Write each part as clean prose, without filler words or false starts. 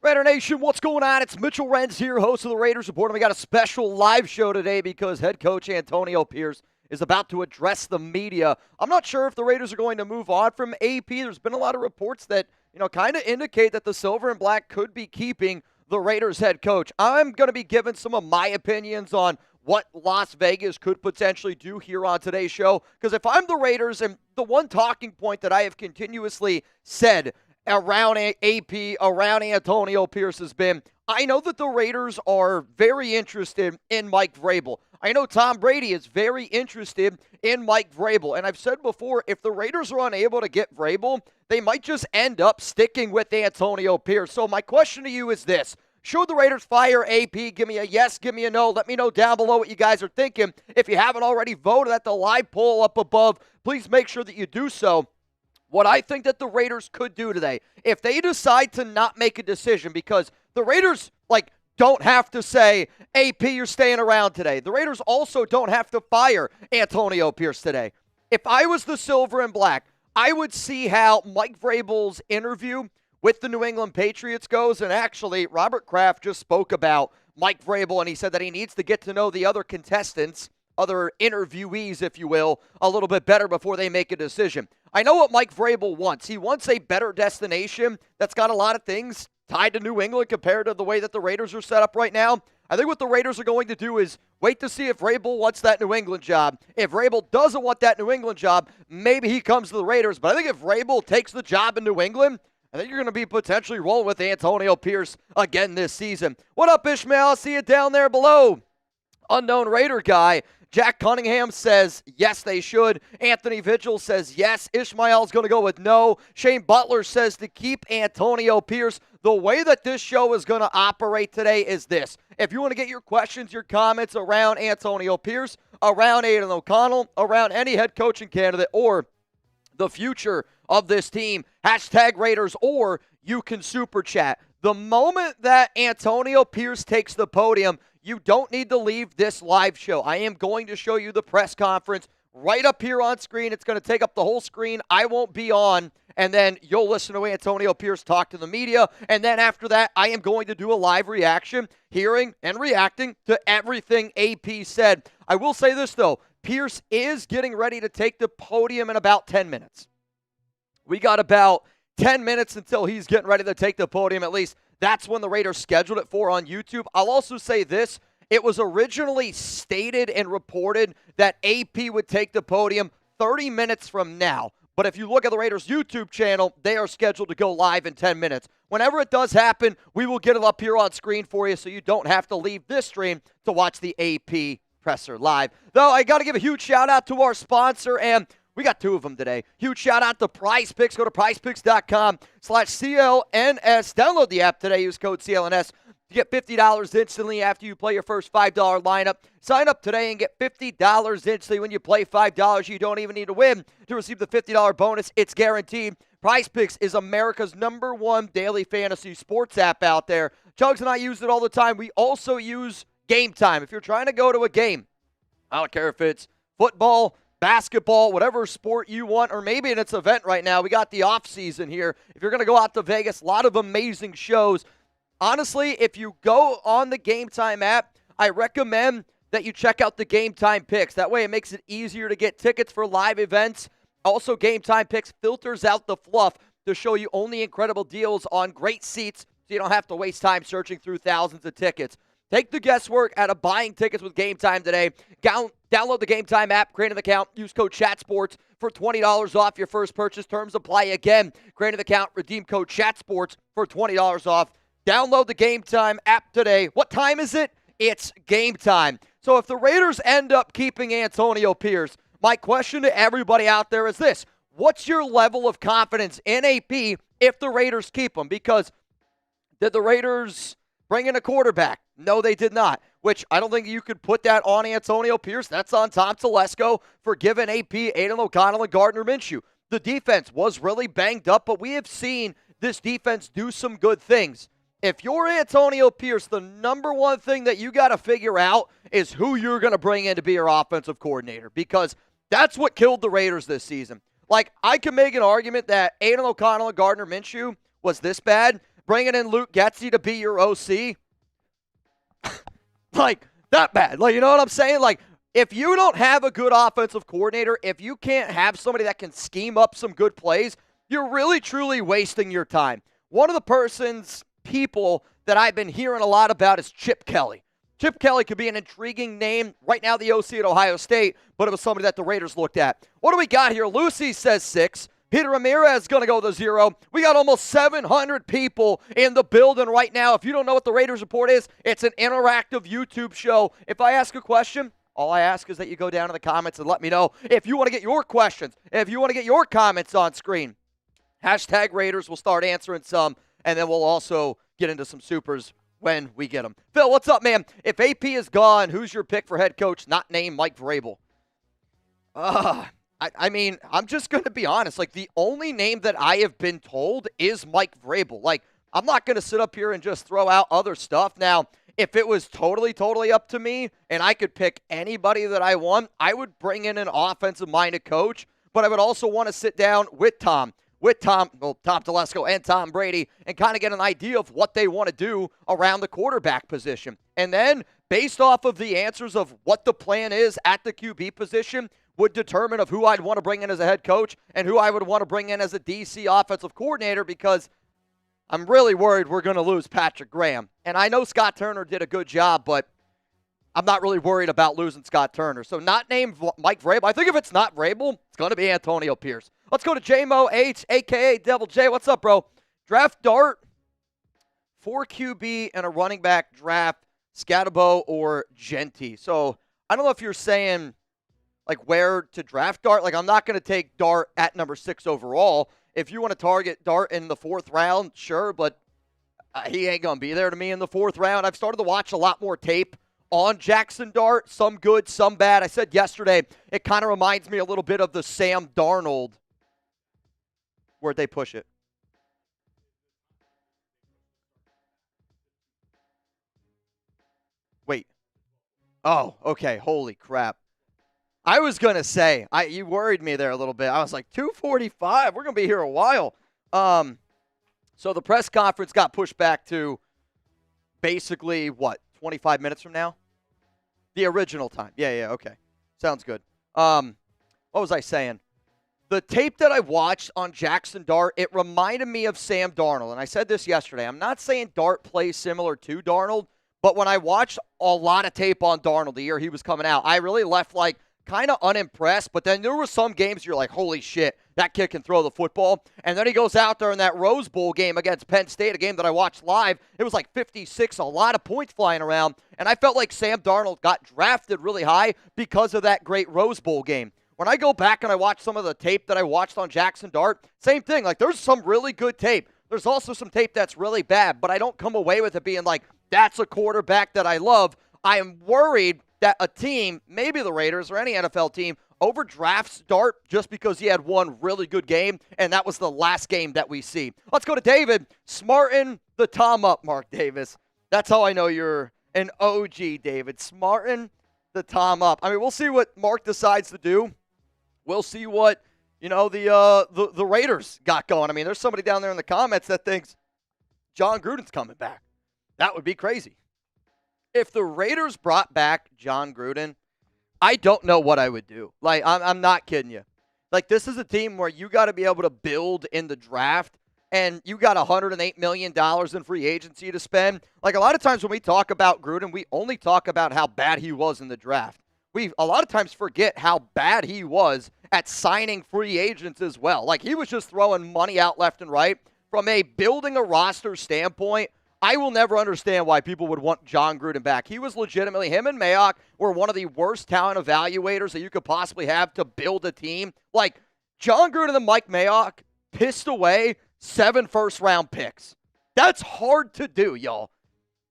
Raider Nation, what's going on? It's Mitchell Renz here, host of the Raiders Report, and we got a special live show today because head coach Antonio Pierce is about to address the media. I'm not sure if the Raiders are going to move on from AP. There's been a lot of reports that, kind of indicate that the Silver and Black could be keeping the Raiders head coach. I'm going to be giving some of my opinions on what Las Vegas could potentially do here on today's show, because if I'm the Raiders, and the one talking point that I have continuously said around AP, around Antonio Pierce has been, I know that the Raiders are very interested in Mike Vrabel. I know Tom Brady is very interested in Mike Vrabel. And I've said before, if the Raiders are unable to get Vrabel, they might just end up sticking with Antonio Pierce. So my question to you is this. Should the Raiders fire AP? Give me a yes, give me a no. Let me know down below what you guys are thinking. If you haven't already voted at the live poll up above, please make sure that you do so. What I think that the Raiders could do today, if they decide to not make a decision, because the Raiders, don't have to say, AP, you're staying around today. The Raiders also don't have to fire Antonio Pierce today. If I was the Silver and Black, I would see how Mike Vrabel's interview with the New England Patriots goes. And actually, Robert Kraft just spoke about Mike Vrabel, and he said that he needs to get to know the other contestants, other interviewees, if you will, a little bit better before they make a decision. I know what Mike Vrabel wants. He wants a better destination that's got a lot of things tied to New England compared to the way that the Raiders are set up right now. I think what the Raiders are going to do is wait to see if Vrabel wants that New England job. If Vrabel doesn't want that New England job, maybe he comes to the Raiders. But I think if Vrabel takes the job in New England, I think you're going to be potentially rolling with Antonio Pierce again this season. What up, Ishmael? I see you down there below. Unknown Raider guy. Jack Cunningham says, yes, they should. Anthony Vigil says, yes. Ishmael's going to go with no. Shane Butler says to keep Antonio Pierce. The way that this show is going to operate today is this. If you want to get your questions, your comments around Antonio Pierce, around Aidan O'Connell, around any head coaching candidate, or the future of this team, hashtag Raiders, or you can super chat. The moment that Antonio Pierce takes the podium, you don't need to leave this live show. I am going to show you the press conference right up here on screen. It's going to take up the whole screen. I won't be on, and then you'll listen to Antonio Pierce talk to the media. And then after that, I am going to do a live reaction, hearing and reacting to everything AP said. I will say this, though. Pierce is getting ready to take the podium in about 10 minutes. We got about 10 minutes until he's getting ready to take the podium, at least. That's when the Raiders scheduled it for on YouTube. I'll also say this. It was originally stated and reported that AP would take the podium 30 minutes from now. But if you look at the Raiders YouTube channel, they are scheduled to go live in 10 minutes. Whenever it does happen, we will get it up here on screen for you so you don't have to leave this stream to watch the AP presser live. Though I got to give a huge shout out to our sponsor, and we got two of them today. Huge shout out to PrizePicks. Go to PrizePicks.com/CLNS. Download the app today. Use code CLNS. You get $50 instantly after you play your first $5 lineup. Sign up today and get $50 instantly when you play $5. You don't even need to win to receive the $50 bonus. It's guaranteed. PrizePicks is America's #1 daily fantasy sports app out there. Chuggs and I use it all the time. We also use GameTime. If you're trying to go to a game, I don't care if it's football, basketball, whatever sport you want, or maybe it's an event right now. We got the off season here. If you're going to go out to Vegas, a lot of amazing shows. Honestly, if you go on the GameTime app, I recommend that you check out the GameTime picks. That way it makes it easier to get tickets for live events. Also, GameTime picks filters out the fluff to show you only incredible deals on great seats so you don't have to waste time searching through thousands of tickets. Take the guesswork out of buying tickets with GameTime today. Download the GameTime app, create an account, use code CHATSPORTS for $20 off your first purchase. Terms apply again. Create an account, redeem code CHATSPORTS for $20 off. Download the GameTime app today. What time is it? It's game time. So if the Raiders end up keeping Antonio Pierce, my question to everybody out there is this. What's your level of confidence in AP if the Raiders keep him? Because did the Raiders bring in a quarterback? No, they did not, which I don't think you could put that on Antonio Pierce. That's on Tom Telesco for giving AP, Aidan O'Connell, and Gardner Minshew. The defense was really banged up, but we have seen this defense do some good things. If you're Antonio Pierce, the number one thing that you got to figure out is who you're going to bring in to be your offensive coordinator, because that's what killed the Raiders this season. I can make an argument that Aidan O'Connell and Gardner Minshew was this bad, bringing in Luke Getsy to be your OC? Like, that bad. Like, you know what I'm saying? Like, if you don't have a good offensive coordinator, if you can't have somebody that can scheme up some good plays, you're really, truly wasting your time. One of the people that I've been hearing a lot about is Chip Kelly. Chip Kelly could be an intriguing name. Right now, the OC at Ohio State, but it was somebody that the Raiders looked at. What do we got here? Lucy says 6. Peter Ramirez is going to go to 0. We got almost 700 people in the building right now. If you don't know what the Raiders Report is, it's an interactive YouTube show. If I ask a question, all I ask is that you go down in the comments and let me know if you want to get your questions, if you want to get your comments on screen. Hashtag Raiders. We'll start answering some, and then we'll also get into some supers when we get them. Phil, what's up, man? If AP is gone, who's your pick for head coach not named Mike Vrabel? I mean, I'm just going to be honest. Like, the only name that I have been told is Mike Vrabel. Like, I'm not going to sit up here and just throw out other stuff. Now, if it was totally up to me and I could pick anybody that I want, I would bring in an offensive-minded coach, but I would also want to sit down with Tom Telesco and Tom Brady and kind of get an idea of what they want to do around the quarterback position. And then, based off of the answers of what the plan is at the QB position, would determine of who I'd want to bring in as a head coach and who I would want to bring in as a DC offensive coordinator, because I'm really worried we're going to lose Patrick Graham. And I know Scott Turner did a good job, but I'm not really worried about losing Scott Turner. So not named Mike Vrabel. I think if it's not Vrabel, it's going to be Antonio Pierce. Let's go to JMO H, a.k.a. Devil J. What's up, bro? Draft dart, 4 QB and a running back draft, Scatabo or Genty. So I don't know if you're saying like where to draft Dart. Like, I'm not going to take Dart at number 6 overall. If you want to target Dart in the 4th round, sure, but he ain't going to be there to me in the 4th round. I've started to watch a lot more tape on Jackson Dart, some good, some bad. I said yesterday, it kind of reminds me a little bit of the Sam Darnold. Where'd they push it? Wait. Oh, okay. Holy crap. I was going to say, you worried me there a little bit. I was like, 2:45, we're going to be here a while. So the press conference got pushed back to basically, 25 minutes from now? The original time. Yeah, okay. Sounds good. What was I saying? The tape that I watched on Jackson Dart, it reminded me of Sam Darnold. And I said this yesterday. I'm not saying Dart plays similar to Darnold, but when I watched a lot of tape on Darnold the year he was coming out, I really left like kind of unimpressed, but then there were some games you're like, holy shit, that kid can throw the football. And then he goes out there in that Rose Bowl game against Penn State, a game that I watched live. It was like 56, a lot of points flying around. And I felt like Sam Darnold got drafted really high because of that great Rose Bowl game. When I go back and I watch some of the tape that I watched on Jackson Dart, same thing. Like, there's some really good tape. There's also some tape that's really bad, but I don't come away with it being like, that's a quarterback that I love. I am worried that a team, maybe the Raiders or any NFL team, overdrafts Dart just because he had one really good game, and that was the last game that we see. Let's go to David. Smarten the Tom up, Mark Davis. That's how I know you're an OG, David. Smarten the Tom up. I mean, we'll see what Mark decides to do. We'll see what, the Raiders got going. I mean, there's somebody down there in the comments that thinks John Gruden's coming back. That would be crazy. If the Raiders brought back John Gruden, I don't know what I would do. Like, I'm not kidding you. Like, this is a team where you got to be able to build in the draft, and you got $108 million in free agency to spend. Like, a lot of times when we talk about Gruden, we only talk about how bad he was in the draft. We a lot of times forget how bad he was at signing free agents as well. Like, he was just throwing money out left and right. From a building a roster standpoint, I will never understand why people would want John Gruden back. He was legitimately, him and Mayock were one of the worst talent evaluators that you could possibly have to build a team. Like, John Gruden and Mike Mayock pissed away 7 first-round picks. That's hard to do, y'all.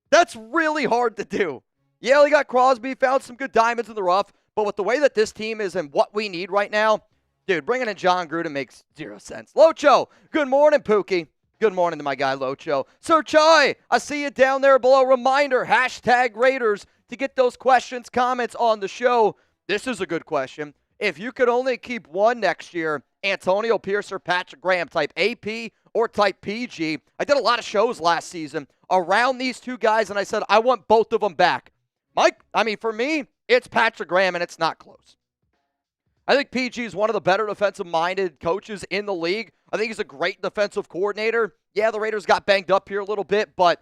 That's really hard to do. Yeah, they got Crosby, found some good diamonds in the rough, but with the way that this team is and what we need right now, dude, bringing in John Gruden makes 0 sense. Locho, good morning, Pookie. Good morning to my guy, Locho. Sir Chai, I see you down there below. Reminder, hashtag Raiders to get those questions, comments on the show. This is a good question. If you could only keep one next year, Antonio Pierce or Patrick Graham, type AP or type PG. I did a lot of shows last season around these two guys, and I said I want both of them back. For me, it's Patrick Graham, and it's not close. I think PG is one of the better defensive-minded coaches in the league. I think he's a great defensive coordinator. Yeah, the Raiders got banged up here a little bit, but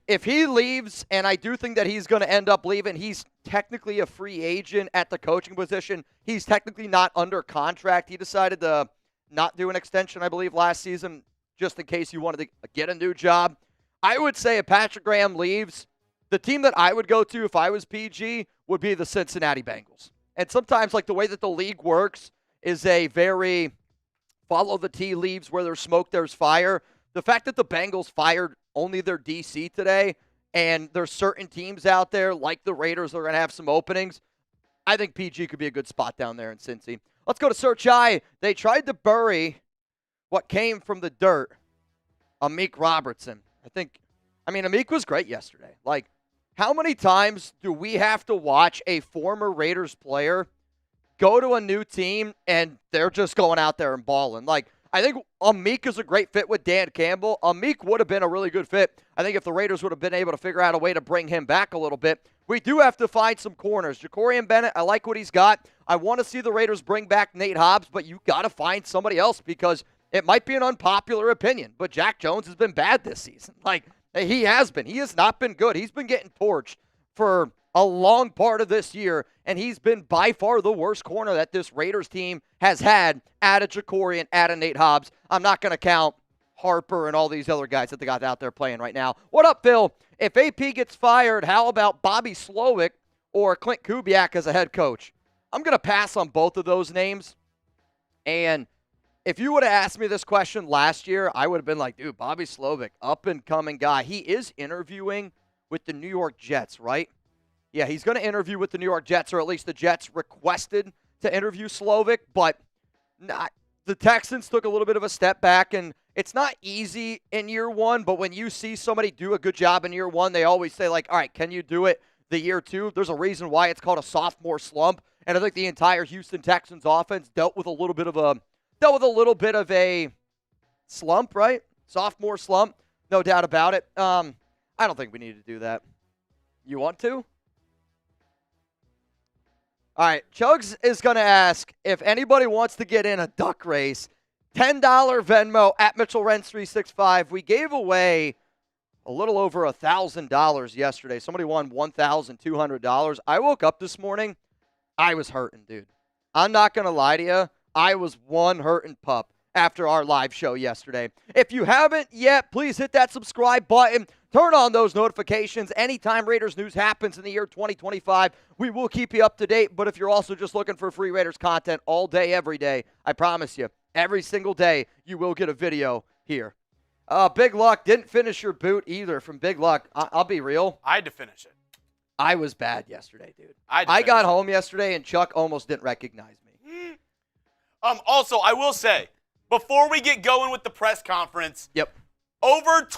if he leaves, and I do think that he's going to end up leaving, he's technically a free agent at the coaching position. He's technically not under contract. He decided to not do an extension, I believe, last season, just in case he wanted to get a new job. I would say if Patrick Graham leaves, the team that I would go to if I was PG would be the Cincinnati Bengals. And sometimes, the way that the league works is a very follow the tea leaves, where there's smoke, there's fire. The fact that the Bengals fired only their DC today, and there's certain teams out there, like the Raiders, that are going to have some openings, I think PG could be a good spot down there in Cincy. Let's go to Search Eye. They tried to bury what came from the dirt, Amik Robertson. Amik was great yesterday. How many times do we have to watch a former Raiders player go to a new team and they're just going out there and balling? I think Amik is a great fit with Dan Campbell. Amik would have been a really good fit. I think if the Raiders would have been able to figure out a way to bring him back a little bit. We do have to find some corners. Jacorian Bennett, I like what he's got. I want to see the Raiders bring back Nate Hobbs, but you got to find somebody else, because it might be an unpopular opinion, but Jack Jones has been bad this season. He has been. He has not been good. He's been getting torched for a long part of this year, and he's been by far the worst corner that this Raiders team has had. Add a Jacorian, add a Nate Hobbs. I'm not going to count Harper and all these other guys that they got out there playing right now. What up, Phil? If AP gets fired, how about Bobby Slowick or Clint Kubiak as a head coach? I'm going to pass on both of those names. And if you would have asked me this question last year, I would have been like, dude, Bobby Slowick, up-and-coming guy. He is interviewing with the New York Jets, right? Yeah, he's going to interview with the New York Jets, or at least the Jets requested to interview Slowick, but the Texans took a little bit of a step back, and it's not easy in year one, but when you see somebody do a good job in year one, they always say, all right, can you do it the year two? There's a reason why it's called a sophomore slump, and I think the entire Houston Texans offense dealt with a little bit of a slump, right? Sophomore slump, no doubt about it. I don't think we need to do that. You want to? All right, Chuggs is going to ask if anybody wants to get in a duck race. $10 Venmo at Mitchell Renz 365. We gave away a little over $1,000 yesterday. Somebody won $1,200. I woke up this morning, I was hurting, dude. I'm not going to lie to you. I was one hurting pup after our live show yesterday. If you haven't yet, please hit that subscribe button. Turn on those notifications. Anytime Raiders news happens in the year 2025, we will keep you up to date. But if you're also just looking for free Raiders content all day, every day, I promise you, every single day, you will get a video here. Big Luck didn't finish your boot either from Big Luck. I'll be real. I had to finish it. I was bad yesterday, dude. I got home yesterday, and Chuck almost didn't recognize me. Also, I will say, before we get going with the press conference, yep, over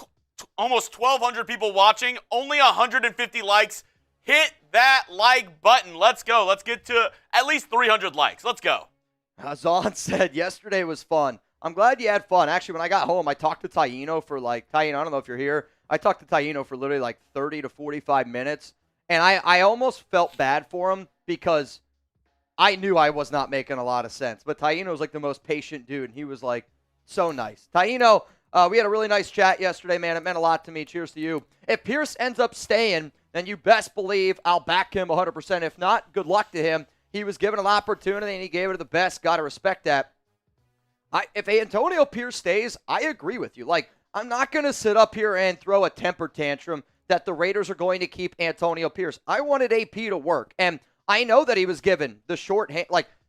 almost 1,200 people watching, only 150 likes. Hit that like button. Let's go. Let's get to at least 300 likes. Let's go. Zahn said yesterday was fun. I'm glad you had fun. Actually, when I got home, I talked to Taino for Taino, I don't know if you're here. I talked to Taino for literally 30 to 45 minutes. And I almost felt bad for him because I knew I was not making a lot of sense. But Taino was the most patient dude. And he was so nice. Taino, we had a really nice chat yesterday, man. It meant a lot to me. Cheers to you. If Pierce ends up staying, then you best believe I'll back him 100%. If not, good luck to him. He was given an opportunity, and he gave it to the best. Got to respect that. If Antonio Pierce stays, I agree with you. I'm not going to sit up here and throw a temper tantrum that the Raiders are going to keep Antonio Pierce. I wanted AP to work, and I know that he was given the short hand.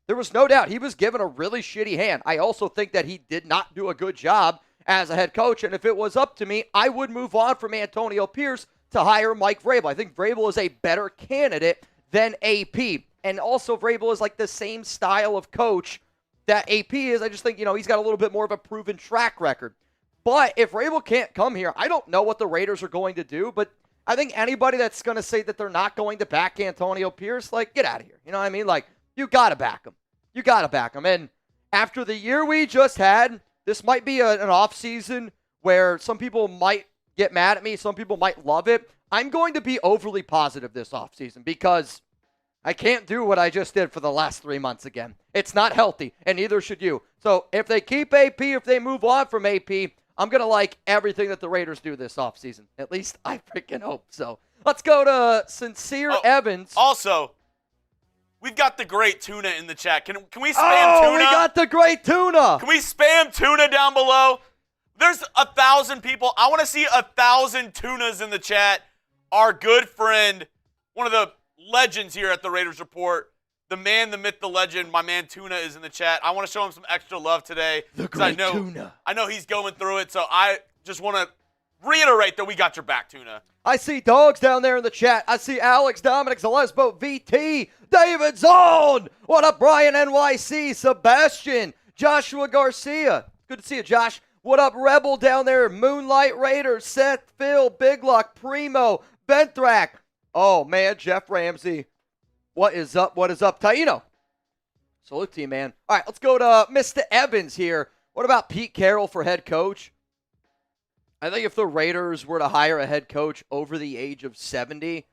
There was no doubt he was given a really shitty hand. I also think that he did not do a good job as a head coach, and if it was up to me, I would move on from Antonio Pierce to hire Mike Vrabel. I think Vrabel is a better candidate than AP, and also Vrabel is the same style of coach that AP is. I just think, he's got a little bit more of a proven track record. But if Vrabel can't come here, I don't know what the Raiders are going to do, but I think anybody that's going to say that they're not going to back Antonio Pierce, get out of here. You know what I mean? You got to back him. You got to back him. And after the year we just had, this might be an offseason where some people might get mad at me. Some people might love it. I'm going to be overly positive this offseason because I can't do what I just did for the last 3 months again. It's not healthy, and neither should you. So if they keep AP, if they move on from AP, I'm going to like everything that the Raiders do this offseason. At least I freaking hope so. Let's go to Sincere Evans. Also, we've got the great tuna in the chat. Can we spam tuna? We got the great tuna. Can we spam tuna down below? There's 1,000 people. I want to see 1,000 tunas in the chat. Our good friend, one of the legends here at the Raiders Report, the man, the myth, the legend, my man Tuna is in the chat. I want to show him some extra love today. The great Tuna. I know he's going through it, so I just want to reiterate that we got your back, Tuna. I see dogs down there in the chat. I see Alex, Dominic, Zalesbo, VT, David Zone. What up, Brian NYC, Sebastian, Joshua Garcia. Good to see you, Josh. What up, Rebel down there, Moonlight Raiders, Seth, Phil, Big Luck, Primo, Benthrak. Oh, man, Jeff Ramsey. What is up? What is up, Taino? Salute to you, man. All right, let's go to Mr. Evans here. What about Pete Carroll for head coach? I think if the Raiders were to hire a head coach over the age of 70,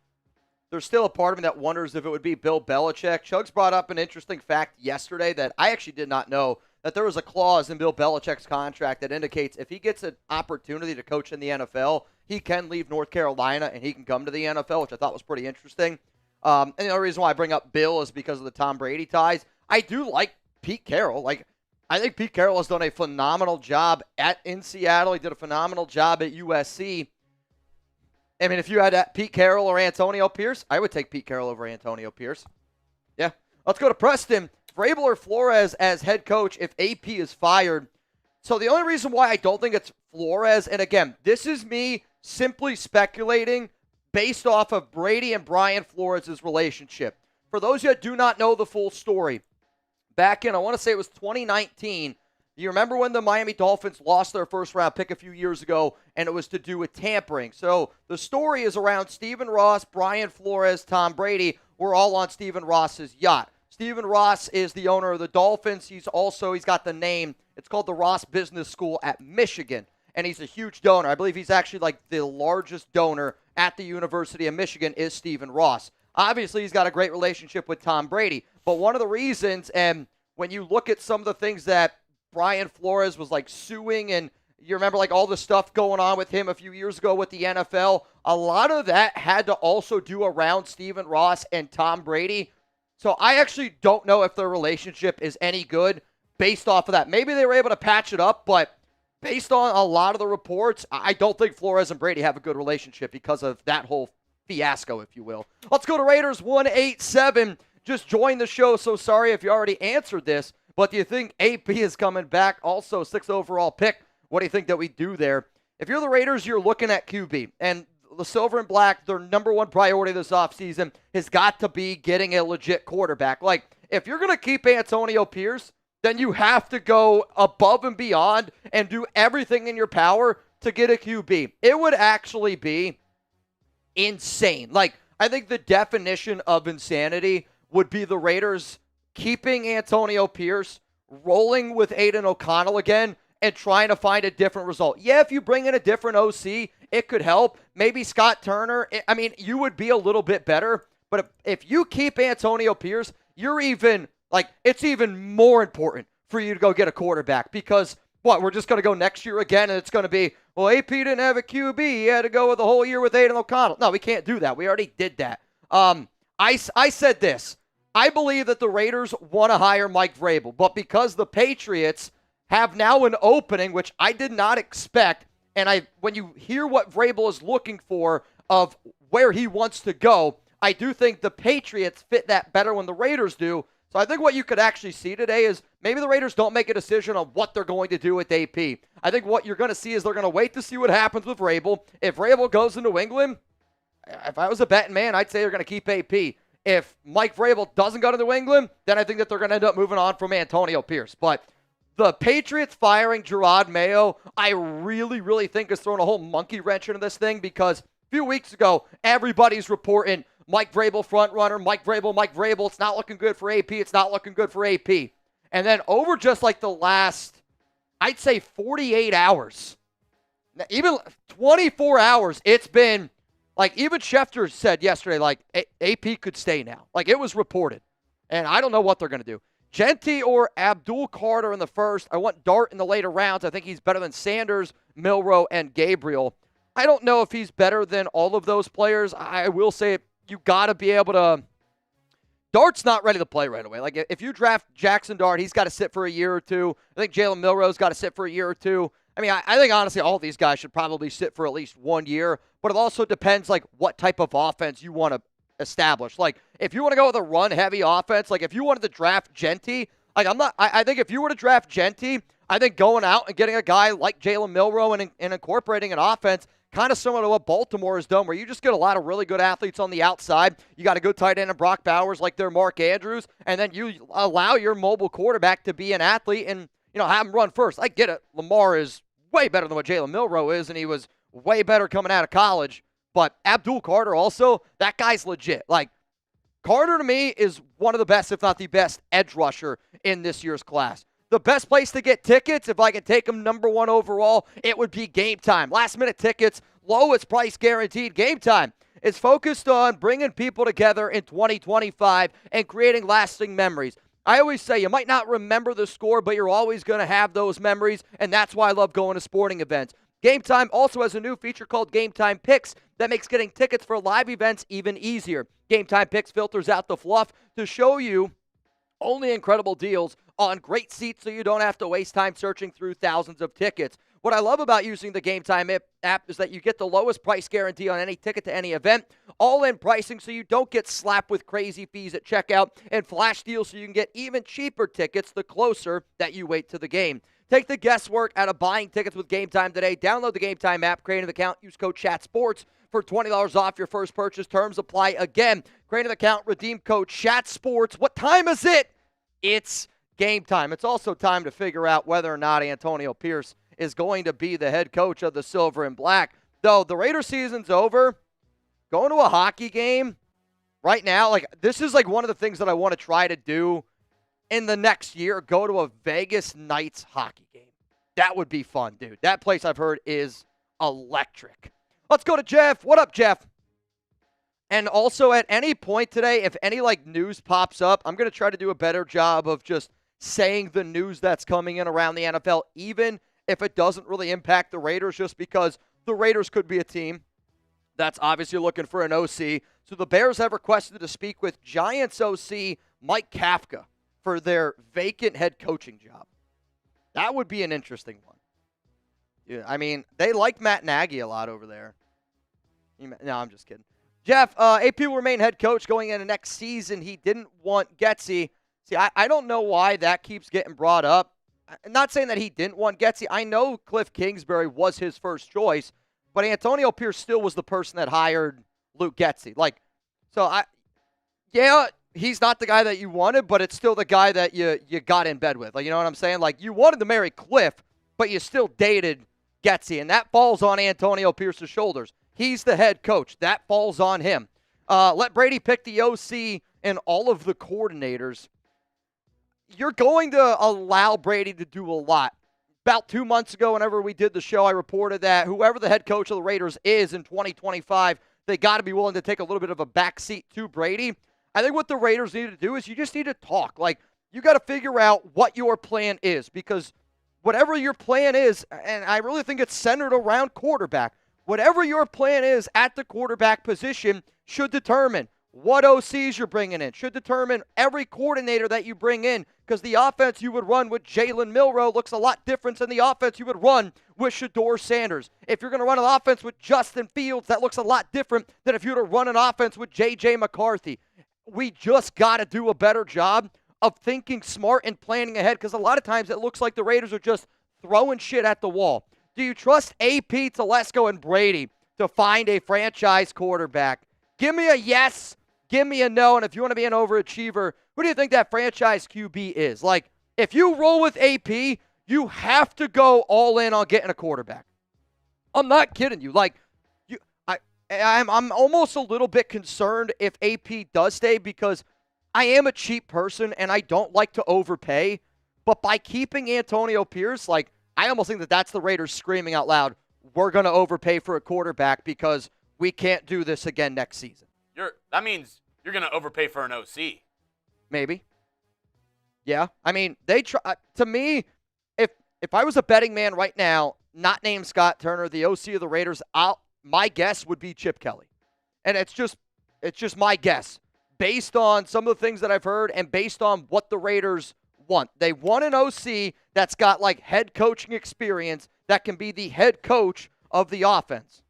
there's still a part of me that wonders if it would be Bill Belichick. Chuggs brought up an interesting fact yesterday that I actually did not know, that there was a clause in Bill Belichick's contract that indicates if he gets an opportunity to coach in the NFL, he can leave North Carolina and he can come to the NFL, which I thought was pretty interesting. And the only reason why I bring up Bill is because of the Tom Brady ties. I do like Pete Carroll. I think Pete Carroll has done a phenomenal job in Seattle. He did a phenomenal job at USC. I mean, if you had Pete Carroll or Antonio Pierce, I would take Pete Carroll over Antonio Pierce. Yeah. Let's go to Preston. Vrabel or Flores as head coach if AP is fired. So the only reason why I don't think it's Flores, and again, this is me simply speculating based off of Brady and Brian Flores' relationship. For those that do not know the full story, back in, I want to say it was 2019, you remember when the Miami Dolphins lost their first-round pick a few years ago, and it was to do with tampering. So the story is around Stephen Ross, Brian Flores, Tom Brady. We're all on Stephen Ross's yacht. Stephen Ross is the owner of the Dolphins. He's got the name. It's called the Ross Business School at Michigan, and he's a huge donor. I believe he's actually like the largest donor at the University of Michigan is Stephen Ross. Obviously, he's got a great relationship with Tom Brady, but one of the reasons, and when you look at some of the things that Brian Flores was like suing, and you remember like all the stuff going on with him a few years ago with the NFL, a lot of that had to also do around Stephen Ross and Tom Brady. So I actually don't know if their relationship is any good based off of that. Maybe they were able to patch it up, but based on a lot of the reports, I don't think Flores and Brady have a good relationship because of that whole fiasco, if you will. Let's go to Raiders 187. Just joined the show, so sorry if you already answered this, but do you think AP is coming back? Also, 6th overall pick. What do you think that we do there? If you're the Raiders, you're looking at QB, and the Silver and Black, their number one priority this offseason has got to be getting a legit quarterback. Like, if you're going to keep Antonio Pierce, then you have to go above and beyond and do everything in your power to get a QB. It would actually be insane. Like, I think the definition of insanity would be the Raiders keeping Antonio Pierce, rolling with Aiden O'Connell again, and trying to find a different result. Yeah, if you bring in a different OC, it could help. Maybe Scott Turner. I mean, you would be a little bit better. But if you keep Antonio Pierce, you're even, like, it's even more important for you to go get a quarterback. Because, what, we're just going to go next year again, and it's going to be, well, AP didn't have a QB. He had to go with the whole year with Aiden O'Connell. No, we can't do that. We already did that. I said this. I believe that the Raiders want to hire Mike Vrabel. But because the Patriots have now an opening, which I did not expect, and when you hear what Vrabel is looking for of where he wants to go, I do think the Patriots fit that better when the Raiders do. So I think what you could actually see today is maybe the Raiders don't make a decision on what they're going to do with AP. I think what you're going to see is they're going to wait to see what happens with Vrabel. If Vrabel goes to New England, if I was a betting man, I'd say they're going to keep AP. If Mike Vrabel doesn't go to New England, then I think that they're going to end up moving on from Antonio Pierce. But the Patriots firing Gerard Mayo, I really, really think is throwing a whole monkey wrench into this thing, because a few weeks ago, everybody's reporting Mike Vrabel front runner, Mike Vrabel. It's not looking good for AP. It's not looking good for AP. And then over just like the last, I'd say 48 hours. Now, even 24 hours, it's been, like, even Schefter said yesterday, like, AP could stay now. Like, it was reported. And I don't know what they're going to do. Genty or Abdul Carter in the first. I want Dart in the later rounds. I think he's better than Sanders, Milroe, and Gabriel. I don't know if he's better than all of those players. I will say you got to be able to. Dart's not ready to play right away. Like, if you draft Jackson Dart, he's got to sit for a year or two. I think Jalen Milroe's got to sit for a year or two. I mean, I think, honestly, all these guys should probably sit for at least 1 year. But it also depends, like, what type of offense you want to establish. Like, if you want to go with a run-heavy offense, like, if you wanted to draft Genty, like, I think if you were to draft Genty, I think going out and getting a guy like Jalen Milroe and incorporating an offense kind of similar to what Baltimore has done, where you just get a lot of really good athletes on the outside. You got a good tight end in Brock Bowers like they're Mark Andrews, and then you allow your mobile quarterback to be an athlete and, you know, have him run first. I get it. Lamar is way better than what Jalen Milroe is, and he was way better coming out of college. But Abdul Carter also, that guy's legit. Like, Carter to me is one of the best, if not the best, edge rusher in this year's class. The best place to get tickets, if I could take them number 1 overall, it would be Game Time. Last-minute tickets, lowest price guaranteed. Game Time is focused on bringing people together in 2025 and creating lasting memories. I always say you might not remember the score, but you're always going to have those memories, and that's why I love going to sporting events. Game Time also has a new feature called Game Time Picks that makes getting tickets for live events even easier. Game Time Picks filters out the fluff to show you only incredible deals on great seats so you don't have to waste time searching through thousands of tickets. What I love about using the Game Time app is that you get the lowest price guarantee on any ticket to any event, all-in pricing so you don't get slapped with crazy fees at checkout, and flash deals so you can get even cheaper tickets the closer that you wait to the game. Take the guesswork out of buying tickets with Game Time today. Download the Game Time app, create an account, use code CHATSPORTS for $20 off your first purchase. Terms apply again. Create an account, redeem code CHATSPORTS. What time is it? It's game time. It's also time to figure out whether or not Antonio Pierce is going to be the head coach of the Silver and Black. Though the Raiders season's over, going to a hockey game right now, like, this is like one of the things that I want to try to do in the next year, go to a Vegas Knights hockey game. That would be fun, dude. That place I've heard is electric. Let's go to Jeff. What up, Jeff? And also, at any point today, if any, like, news pops up, I'm going to try to do a better job of just saying the news that's coming in around the NFL, even if it doesn't really impact the Raiders, just because the Raiders could be a team that's obviously looking for an OC. So the Bears have requested to speak with Giants OC Mike Kafka for their vacant head coaching job. That would be an interesting one. Yeah, I mean, they like Matt Nagy a lot over there. No, I'm just kidding. Jeff, AP will remain head coach going into next season. He didn't want Getsy. See, I don't know why that keeps getting brought up. I'm not saying that he didn't want Getsy. I know Cliff Kingsbury was his first choice, but Antonio Pierce still was the person that hired Luke Getsy. Like, so yeah, he's not the guy that you wanted, but it's still the guy that you got in bed with. Like, you know what I'm saying? Like, you wanted to marry Cliff, but you still dated Getsy, and that falls on Antonio Pierce's shoulders. He's the head coach. That falls on him. Let Brady pick the OC and all of the coordinators. You're going to allow Brady to do a lot. About 2 months ago, whenever we did the show, I reported that whoever the head coach of the Raiders is in 2025, they got to be willing to take a little bit of a backseat to Brady. I think what the Raiders need to do is you just need to talk. Like, you got to figure out what your plan is, because whatever your plan is, and I really think it's centered around quarterback, whatever your plan is at the quarterback position should determine what OCs you're bringing in, should determine every coordinator that you bring in, because the offense you would run with Jalen Milroe looks a lot different than the offense you would run with Shedeur Sanders. If you're going to run an offense with Justin Fields, that looks a lot different than if you were to run an offense with J.J. McCarthy. We just got to do a better job of thinking smart and planning ahead, because a lot of times it looks like the Raiders are just throwing shit at the wall. Do you trust AP, Telesco, and Brady to find a franchise quarterback? Give me a yes, give me a no, and if you want to be an overachiever, who do you think that franchise QB is? Like, if you roll with AP, you have to go all in on getting a quarterback. I'm not kidding you. Like, I'm almost a little bit concerned if AP does stay, because I am a cheap person and I don't like to overpay. But by keeping Antonio Pierce, like, I almost think that that's the Raiders screaming out loud, we're going to overpay for a quarterback because we can't do this again next season. That means you're going to overpay for an OC. Maybe. Yeah. I mean, they try. To me, if I was a betting man right now, not named Scott Turner, the OC of the Raiders, my guess would be Chip Kelly. And it's just my guess based on some of the things that I've heard and based on what the Raiders want. They want an OC that's got like head coaching experience that can be the head coach of the offense.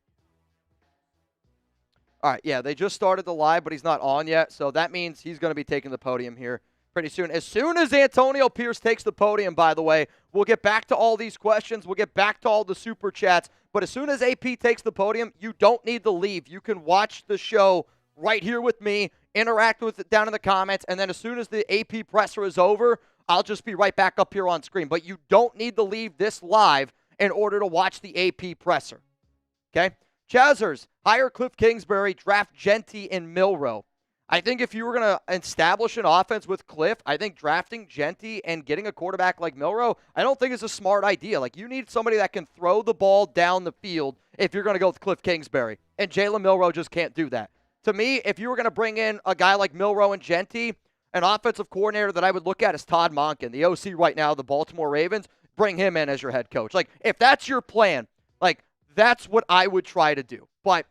All right, yeah, they just started the live, but he's not on yet, so that means he's going to be taking the podium here pretty soon. As soon as Antonio Pierce takes the podium, by the way, we'll get back to all these questions. We'll get back to all the super chats. But as soon as AP takes the podium, you don't need to leave. You can watch the show right here with me, interact with it down in the comments, and then as soon as the AP presser is over, I'll just be right back up here on screen. But you don't need to leave this live in order to watch the AP presser. Okay? Chazzers, hire Cliff Kingsbury, draft Genty and Milroe. I think if you were going to establish an offense with Cliff, I think drafting Genty and getting a quarterback like Milroe, I don't think is a smart idea. Like, you need somebody that can throw the ball down the field if you're going to go with Cliff Kingsbury. And Jalen Milroe just can't do that. To me, if you were going to bring in a guy like Milroe and Genty, an offensive coordinator that I would look at is Todd Monken, the OC right now of the Baltimore Ravens. Bring him in as your head coach. Like, if that's your plan, like, that's what I would try to do. But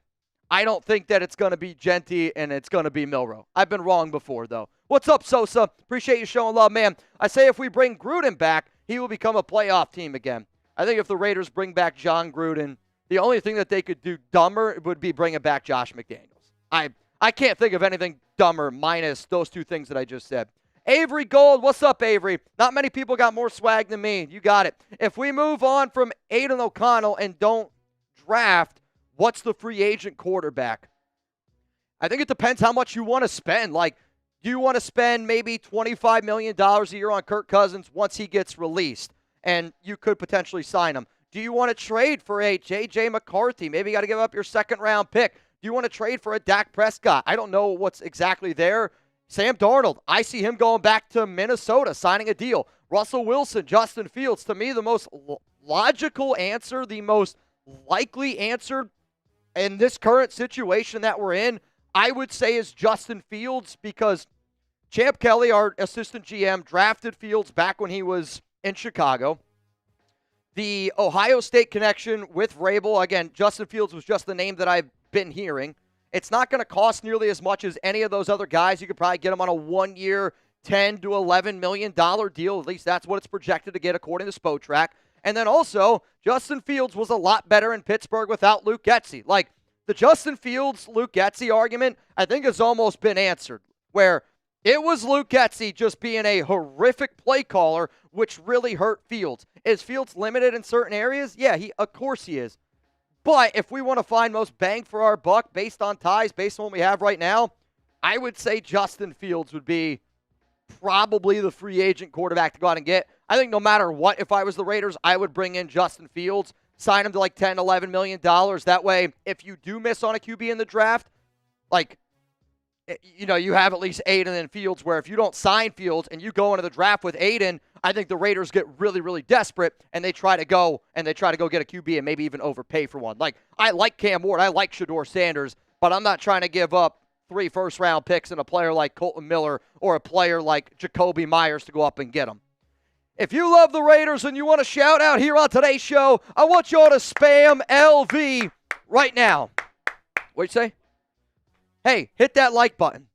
I don't think that it's going to be Genty and it's going to be Milroe. I've been wrong before, though. What's up, Sosa? Appreciate you showing love, man. I say if we bring Gruden back, he will become a playoff team again. I think if the Raiders bring back John Gruden, the only thing that they could do dumber would be bringing back Josh McDaniels. I can't think of anything dumber minus those two things that I just said. Avery Gold, what's up, Avery? Not many people got more swag than me. You got it. If we move on from Aiden O'Connell and don't draft, what's the free agent quarterback? I think it depends how much you want to spend. Like, do you want to spend maybe $25 million a year on Kirk Cousins once he gets released? And you could potentially sign him. Do you want to trade for a J.J. McCarthy? Maybe you got to give up your second-round pick. Do you want to trade for a Dak Prescott? I don't know what's exactly there. Sam Darnold, I see him going back to Minnesota, signing a deal. Russell Wilson, Justin Fields, to me the most logical answer, the most likely answer in this current situation that we're in, I would say is Justin Fields, because Champ Kelly, our assistant GM, drafted Fields back when he was in Chicago. The Ohio State connection with Vrabel, again, Justin Fields was just the name that I've been hearing. It's not going to cost nearly as much as any of those other guys. You could probably get them on a 1-year, $10 to $11 million deal. At least that's what it's projected to get according to Spotrac. And then also, Justin Fields was a lot better in Pittsburgh without Luke Getsy. Like, the Justin Fields-Luke Getsy argument, I think has almost been answered, where it was Luke Getsy just being a horrific play caller, which really hurt Fields. Is Fields limited in certain areas? Yeah, of course he is. But if we want to find most bang for our buck based on ties, based on what we have right now, I would say Justin Fields would be probably the free agent quarterback to go out and get. I think no matter what, if I was the Raiders, I would bring in Justin Fields, sign him to like $10, $11 million. That way, if you do miss on a QB in the draft, like, you know, you have at least Aiden and Fields, where if you don't sign Fields and you go into the draft with Aiden, I think the Raiders get really, really desperate and they try to go get a QB and maybe even overpay for one. Like, I like Cam Ward, I like Shedeur Sanders, but I'm not trying to give up 3 first-round picks and a player like Colton Miller or a player like Jacoby Myers to go up and get them. If you love the Raiders and you want to shout out here on today's show, I want you all to spam LV right now. What'd you say? Hey, hit that like button.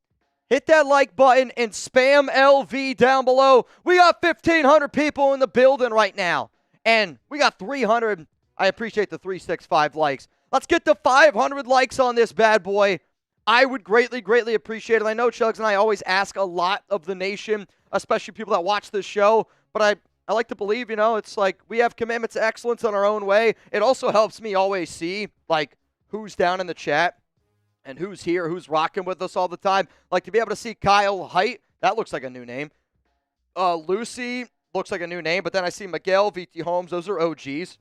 Hit that like button and spam LV down below. We got 1,500 people in the building right now. And we got 300. I appreciate the 365 likes. Let's get to 500 likes on this bad boy. I would greatly, greatly appreciate it. I know Chuggs and I always ask a lot of the nation, especially people that watch this show. But I like to believe, you know, it's like we have commitment to excellence in our own way. It also helps me always see, like, who's down in the chat. And who's here, who's rocking with us all the time. Like, to be able to see Kyle Height, that looks like a new name. Lucy looks like a new name, but then I see Miguel, VT Holmes, those are OGs.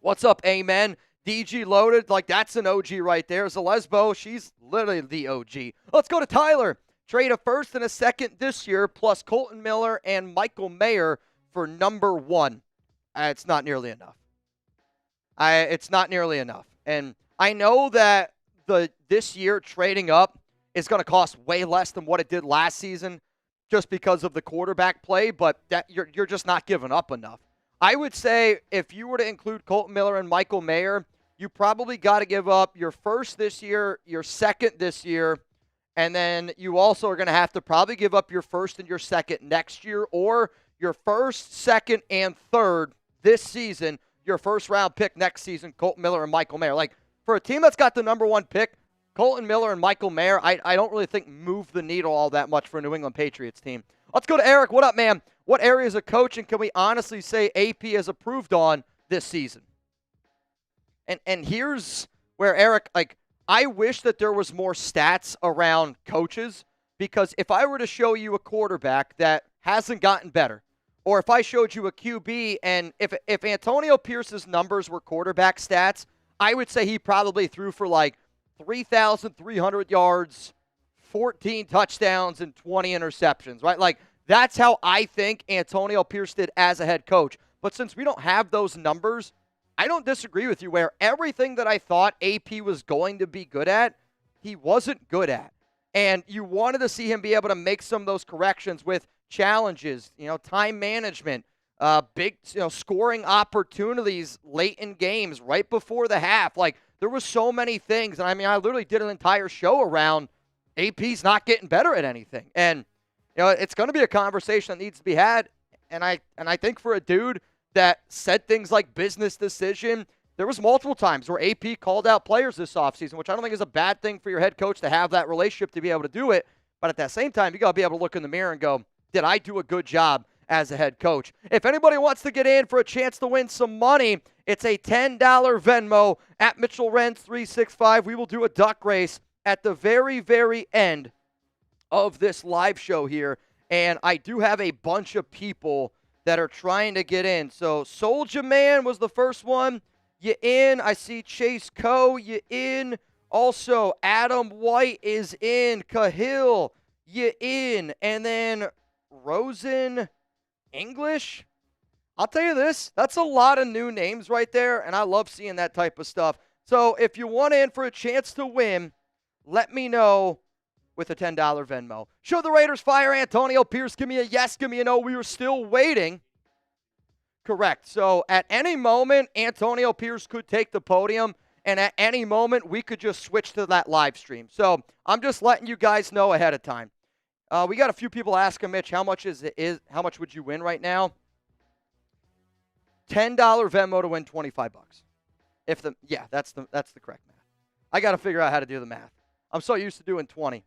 What's up, Amen? DG Loaded, like, that's an OG right there. Zalesbo, she's literally the OG. Let's go to Tyler. Trade a first and a second this year, plus Colton Miller and Michael Mayer for number 1. It's not nearly enough. It's not nearly enough. And I know that this year trading up is going to cost way less than what it did last season just because of the quarterback play, but that you're just not giving up enough. I would say if you were to include Colton Miller and Michael Mayer, you probably got to give up your first this year, your second this year, and then you also are going to have to probably give up your first and your second next year, or your first, second, and third this season, your first-round pick next season, Colton Miller and Michael Mayer. Like, for a team that's got the number one pick, Colton Miller and Michael Mayer, I don't really think move the needle all that much for a New England Patriots team. Let's go to Eric. What up, man? What areas of coaching can we honestly say AP has improved on this season? And here's where, Eric, like, I wish that there was more stats around coaches, because if I were to show you a quarterback that hasn't gotten better, or if I showed you a QB, and if Antonio Pierce's numbers were quarterback stats, I would say he probably threw for like 3,300 yards, 14 touchdowns, and 20 interceptions, right? Like, that's how I think Antonio Pierce did as a head coach. But since we don't have those numbers, I don't disagree with you where everything that I thought AP was going to be good at, he wasn't good at. And you wanted to see him be able to make some of those corrections with challenges, time management, big, scoring opportunities late in games, right before the half. Like, there were so many things. And I mean, I literally did an entire show around AP's not getting better at anything. And, it's going to be a conversation that needs to be had. And I think for a dude that said things like business decision, there was multiple times where AP called out players this offseason, which I don't think is a bad thing for your head coach to have that relationship to be able to do it. But at that same time, you got to be able to look in the mirror and go, did I do a good job as a head coach? If anybody wants to get in for a chance to win some money, it's a $10 Venmo at Mitchell Renz 365. We will do a duck race at the very, very end of this live show here. And I do have a bunch of people that are trying to get in. So Soulja Man was the first one. You in. I see Chase Coe. You in. Also, Adam White is in. Cahill, you in. And then Rosen English. I'll tell you this, that's a lot of new names right there, and I love seeing that type of stuff. So if you want in for a chance to win, let me know with a $10 Venmo. Should the Raiders fire Antonio Pierce? Give me a yes, give me a no. We are still waiting. Correct. So at any moment, Antonio Pierce could take the podium, and at any moment, we could just switch to that live stream. So I'm just letting you guys know ahead of time. We got a few people asking Mitch, how much how much would you win right now? $10 Venmo to win $25. That's the correct math. I got to figure out how to do the math. I'm so used to doing 20.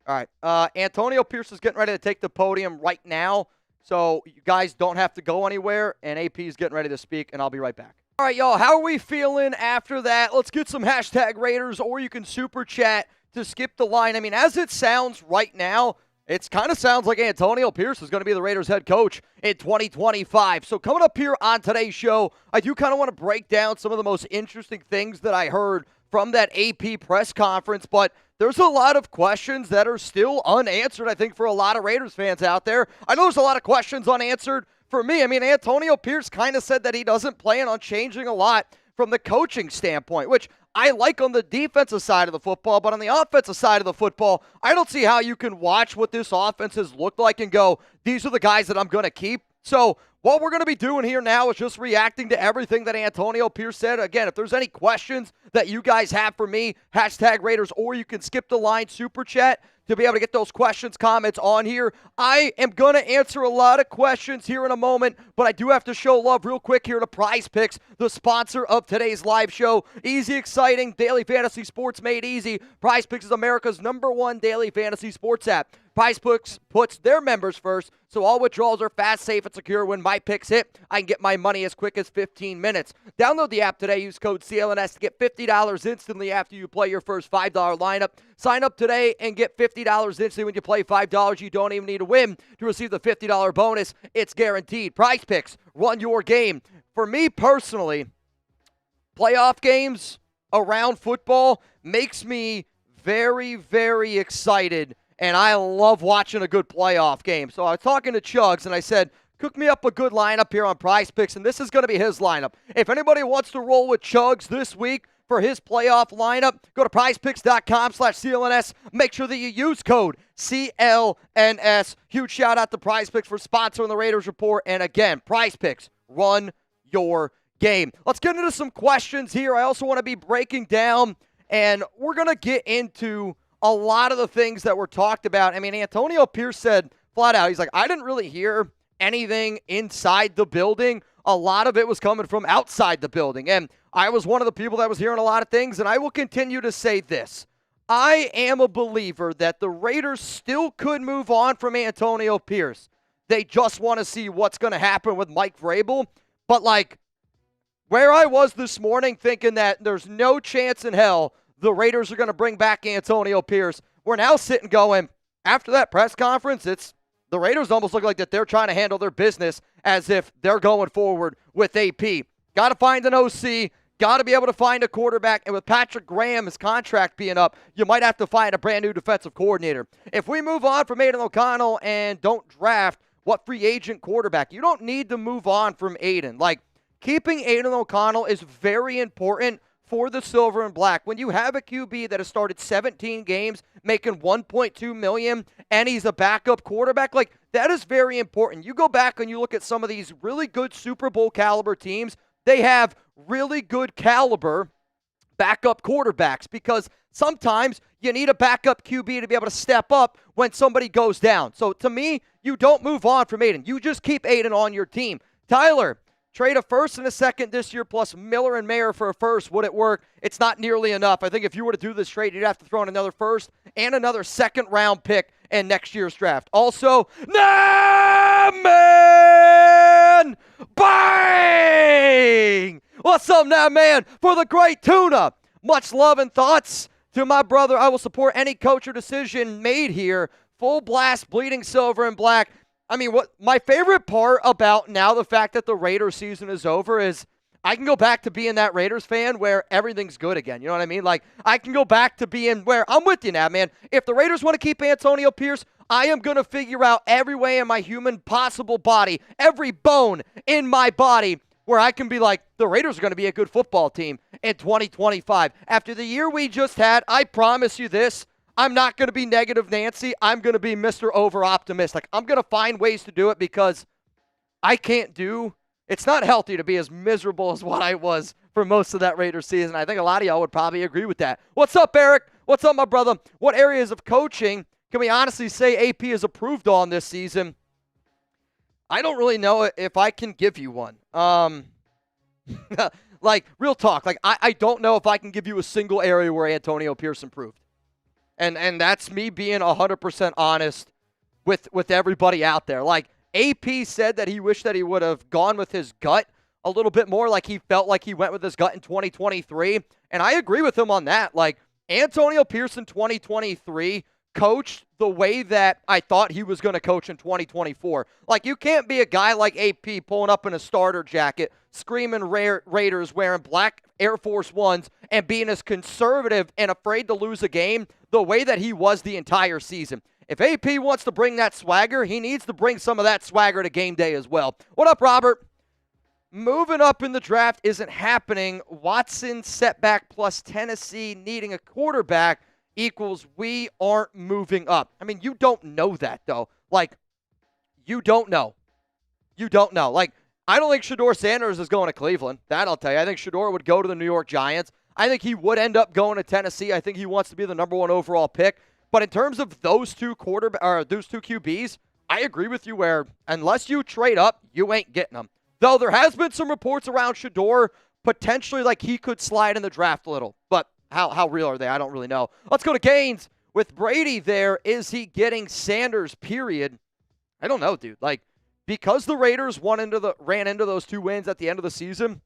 All right. Antonio Pierce is getting ready to take the podium right now, so you guys don't have to go anywhere, and AP is getting ready to speak, and I'll be right back. All right, y'all, how are we feeling after that? Let's get some hashtag Raiders, or you can super chat to skip the line. I mean, as it sounds right now, it kind of sounds like Antonio Pierce is going to be the Raiders head coach in 2025. So coming up here on today's show, I do kind of want to break down some of the most interesting things that I heard from that AP press conference, but there's a lot of questions that are still unanswered, I think, for a lot of Raiders fans out there. I know there's a lot of questions unanswered for me. I mean, Antonio Pierce kind of said that he doesn't plan on changing a lot from the coaching standpoint, which I like on the defensive side of the football, but on the offensive side of the football, I don't see how you can watch what this offense has looked like and go, these are the guys that I'm going to keep. So what we're going to be doing here now is just reacting to everything that Antonio Pierce said. Again, if there's any questions that you guys have for me, hashtag Raiders, or you can skip the line super chat to be able to get those questions, comments on here. I am going to answer a lot of questions here in a moment, but I do have to show love real quick here to PrizePicks, the sponsor of today's live show. Easy, exciting, daily fantasy sports made easy. PrizePicks is America's #1 daily fantasy sports app. PrizePicks puts their members first, so all withdrawals are fast, safe, and secure. When my picks hit, I can get my money as quick as 15 minutes. Download the app today. Use code CLNS to get $50 instantly after you play your first $5 lineup. Sign up today and get $50 instantly when you play $5. You don't even need to win to receive the $50 bonus. It's guaranteed. PrizePicks, run your game. For me personally, playoff games around football makes me very, very excited. And I love watching a good playoff game. So I was talking to Chuggs, and I said, cook me up a good lineup here on PrizePicks, and this is going to be his lineup. If anybody wants to roll with Chuggs this week for his playoff lineup, go to prizepicks.com/CLNS. Make sure that you use code CLNS. Huge shout out to PrizePicks for sponsoring the Raiders Report. And again, PrizePicks, run your game. Let's get into some questions here. I also want to be breaking down, and we're going to get into a lot of the things that were talked about. I mean, Antonio Pierce said flat out, he's like, I didn't really hear anything inside the building. A lot of it was coming from outside the building. And I was one of the people that was hearing a lot of things, and I will continue to say this. I am a believer that the Raiders still could move on from Antonio Pierce. They just want to see what's going to happen with Mike Vrabel. But, like, where I was this morning thinking that there's no chance in hell the Raiders are going to bring back Antonio Pierce, we're now sitting going, after that press conference, the Raiders almost look like that they're trying to handle their business as if they're going forward with AP. Got to find an OC. Got to be able to find a quarterback. And with Patrick Graham's contract being up, you might have to find a brand new defensive coordinator. If we move on from Aiden O'Connell and don't draft what free agent quarterback, you don't need to move on from Aiden. Like, keeping Aiden O'Connell is very important for the Silver and Black. When you have a QB that has started 17 games, making $1.2 million, and he's a backup quarterback, like, that is very important. You go back and you look at some of these really good Super Bowl caliber teams, they have really good caliber backup quarterbacks because sometimes you need a backup QB to be able to step up when somebody goes down. So to me, you don't move on from Aiden. You just keep Aiden on your team. Tyler, trade a first and a second this year plus Miller and Mayer for a first. Would it work? It's not nearly enough. I think if you were to do this trade, you'd have to throw in another first and another second-round pick in next year's draft. Also, nah, man! Bang! What's up now, man? For the great tuna. Much love and thoughts to my brother. I will support any coach or decision made here. Full blast, bleeding Silver and Black. I mean, what my favorite part about now the fact that the Raiders season is over is I can go back to being that Raiders fan where everything's good again. You know what I mean? Like, I can go back to being where I'm with you now, man. If the Raiders want to keep Antonio Pierce, I am going to figure out every way in my human possible body, every bone in my body, where I can be like, the Raiders are going to be a good football team in 2025. After the year we just had, I promise you this, I'm not going to be negative Nancy. I'm going to be Mr. Over-Optimist. Like, I'm going to find ways to do it because it's not healthy to be as miserable as what I was for most of that Raiders season. I think a lot of y'all would probably agree with that. What's up, Eric? What's up, my brother? What areas of coaching can we honestly say AP is approved on this season? I don't really know if I can give you one. Like, real talk. Like, I don't know if I can give you a single area where Antonio Pierce improved. And that's me being 100% honest with everybody out there. Like, AP said that he wished that he would have gone with his gut a little bit more, like he felt like he went with his gut in 2023. And I agree with him on that. Like, Antonio Pierce in 2023 coached the way that I thought he was going to coach in 2024. Like, you can't be a guy like AP pulling up in a starter jacket, screaming Raiders, wearing black Air Force Ones, and being as conservative and afraid to lose a game the way that he was the entire season. If AP wants to bring that swagger, he needs to bring some of that swagger to game day as well. What up, Robert? Moving up in the draft isn't happening. Watson setback plus Tennessee needing a quarterback equals we aren't moving up. I mean, you don't know that, though. Like, you don't know. You don't know. Like, I don't think Shedeur Sanders is going to Cleveland. That I'll tell you. I think Shedeur would go to the New York Giants. I think he would end up going to Tennessee. I think he wants to be the number one overall pick. But in terms of those two QBs, I agree with you where unless you trade up, you ain't getting them. Though there has been some reports around Shedeur potentially like he could slide in the draft a little. But how real are they? I don't really know. Let's go to Gaines. With Brady there, is he getting Sanders, period? I don't know, dude. Like, because the Raiders ran into those 2 wins at the end of the season,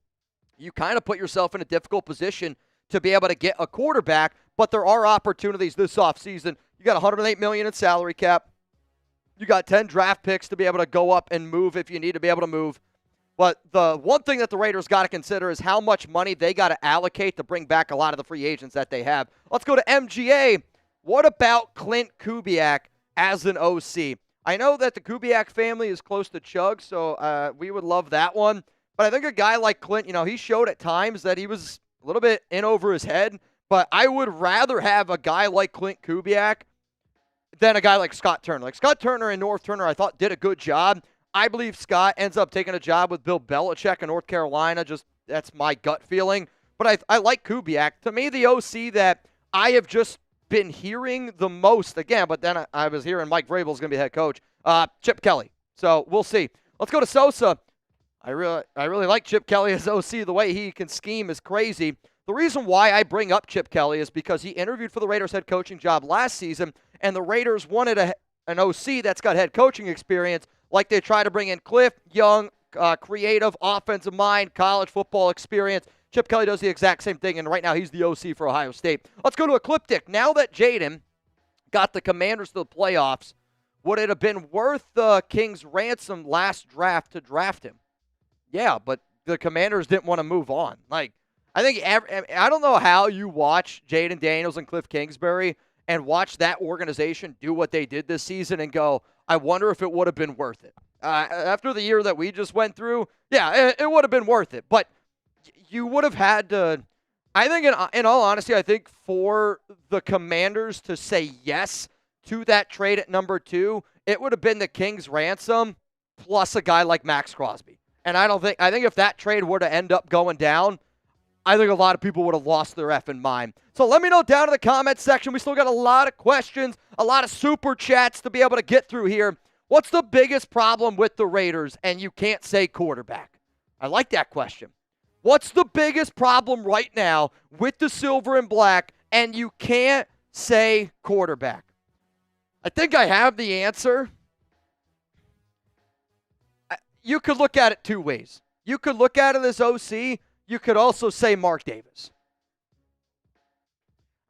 you kind of put yourself in a difficult position to be able to get a quarterback, but there are opportunities this offseason. You got $108 million in salary cap. You got 10 draft picks to be able to go up and move if you need to be able to move. But the one thing that the Raiders got to consider is how much money they got to allocate to bring back a lot of the free agents that they have. Let's go to MGA. What about Clint Kubiak as an OC? I know that the Kubiak family is close to Chuggs, so we would love that one. But I think a guy like Clint, he showed at times that he was a little bit in over his head. But I would rather have a guy like Clint Kubiak than a guy like Scott Turner. Like Scott Turner and North Turner, I thought did a good job. I believe Scott ends up taking a job with Bill Belichick in North Carolina. Just that's my gut feeling. But I like Kubiak. To me, the OC that I have just been hearing the most again, but then I was hearing Mike Vrabel is going to be head coach. Chip Kelly. So we'll see. Let's go to Sosa. I really like Chip Kelly as OC. The way he can scheme is crazy. The reason why I bring up Chip Kelly is because he interviewed for the Raiders head coaching job last season, and the Raiders wanted an OC that's got head coaching experience, like they try to bring in Cliff, young, creative, offensive mind, college football experience. Chip Kelly does the exact same thing, and right now he's the OC for Ohio State. Let's go to Ecliptic. Now that Jaden got the Commanders to the playoffs, would it have been worth the Kings' ransom last draft to draft him? Yeah, but the Commanders didn't want to move on. I don't know how you watch Jaden Daniels and Cliff Kingsbury and watch that organization do what they did this season and go, I wonder if it would have been worth it. After the year that we just went through, yeah, it would have been worth it. But you would have had to, I think in all honesty, I think for the Commanders to say yes to that trade at number 2, it would have been the Kings' ransom plus a guy like Max Crosby. And I think if that trade were to end up going down, I think a lot of people would have lost their effing mind. So let me know down in the comments section. We still got a lot of questions, a lot of super chats to be able to get through here. What's the biggest problem with the Raiders? And you can't say quarterback. I like that question. What's the biggest problem right now with the silver and black? And you can't say quarterback. I think I have the answer. You could look at it two ways. You could look at it as OC. You could also say Mark Davis.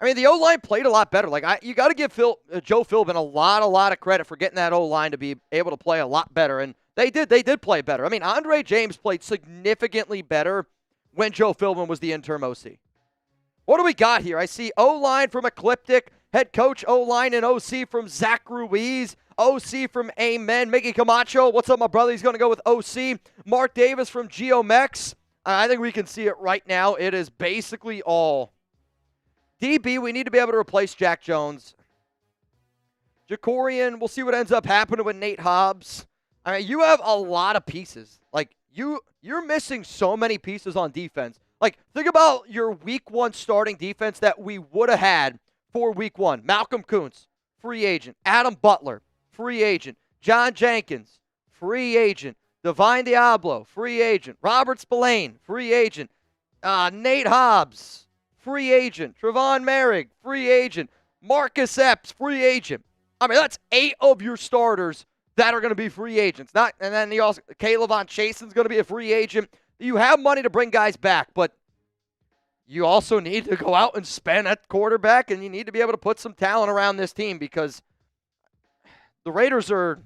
I mean, the O-line played a lot better. You got to give Joe Philbin a lot of credit for getting that O-line to be able to play a lot better, and they did play better. I mean, Andre James played significantly better when Joe Philbin was the interim OC. What do we got here? I see O-line from Ecliptic, head coach O-line and OC from Zach Ruiz, OC from Amen, Mickey Camacho. What's up, my brother? He's going to go with OC. Mark Davis from Geomex. I think we can see it right now. It is basically all. DB, we need to be able to replace Jack Jones. Jacorian, we'll see what ends up happening with Nate Hobbs. I mean, you have a lot of pieces. You're missing so many pieces on defense. Think about your week 1 starting defense that we would have had for week 1. Malcolm Kuntz, free agent. Adam Butler, free agent. John Jenkins, free agent. Divine Diablo, free agent. Robert Spillane, free agent. Nate Hobbs, free agent. Trevon Merrick, free agent. Marcus Epps, free agent. I mean, that's 8 of your starters that are going to be free agents. And then Caleb Von Chasen's going to be a free agent. You have money to bring guys back, but you also need to go out and spend at quarterback, and you need to be able to put some talent around this team because the Raiders are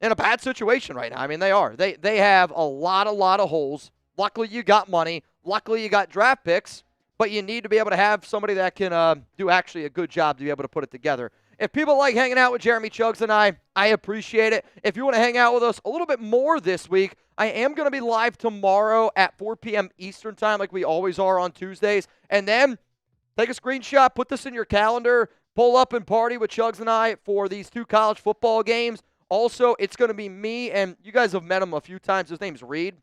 in a bad situation right now. I mean, they are. They have a lot of holes. Luckily, you got money. Luckily, you got draft picks, but you need to be able to have somebody that can do actually a good job to be able to put it together. If people like hanging out with Jeremy Chuggs and I appreciate it. If you want to hang out with us a little bit more this week, I am going to be live tomorrow at 4 p.m. Eastern time like we always are on Tuesdays. And then take a screenshot, put this in your calendar, pull up and party with Chuggs and I for these 2 college football games. Also, it's going to be me, and you guys have met him a few times. His name's Reed.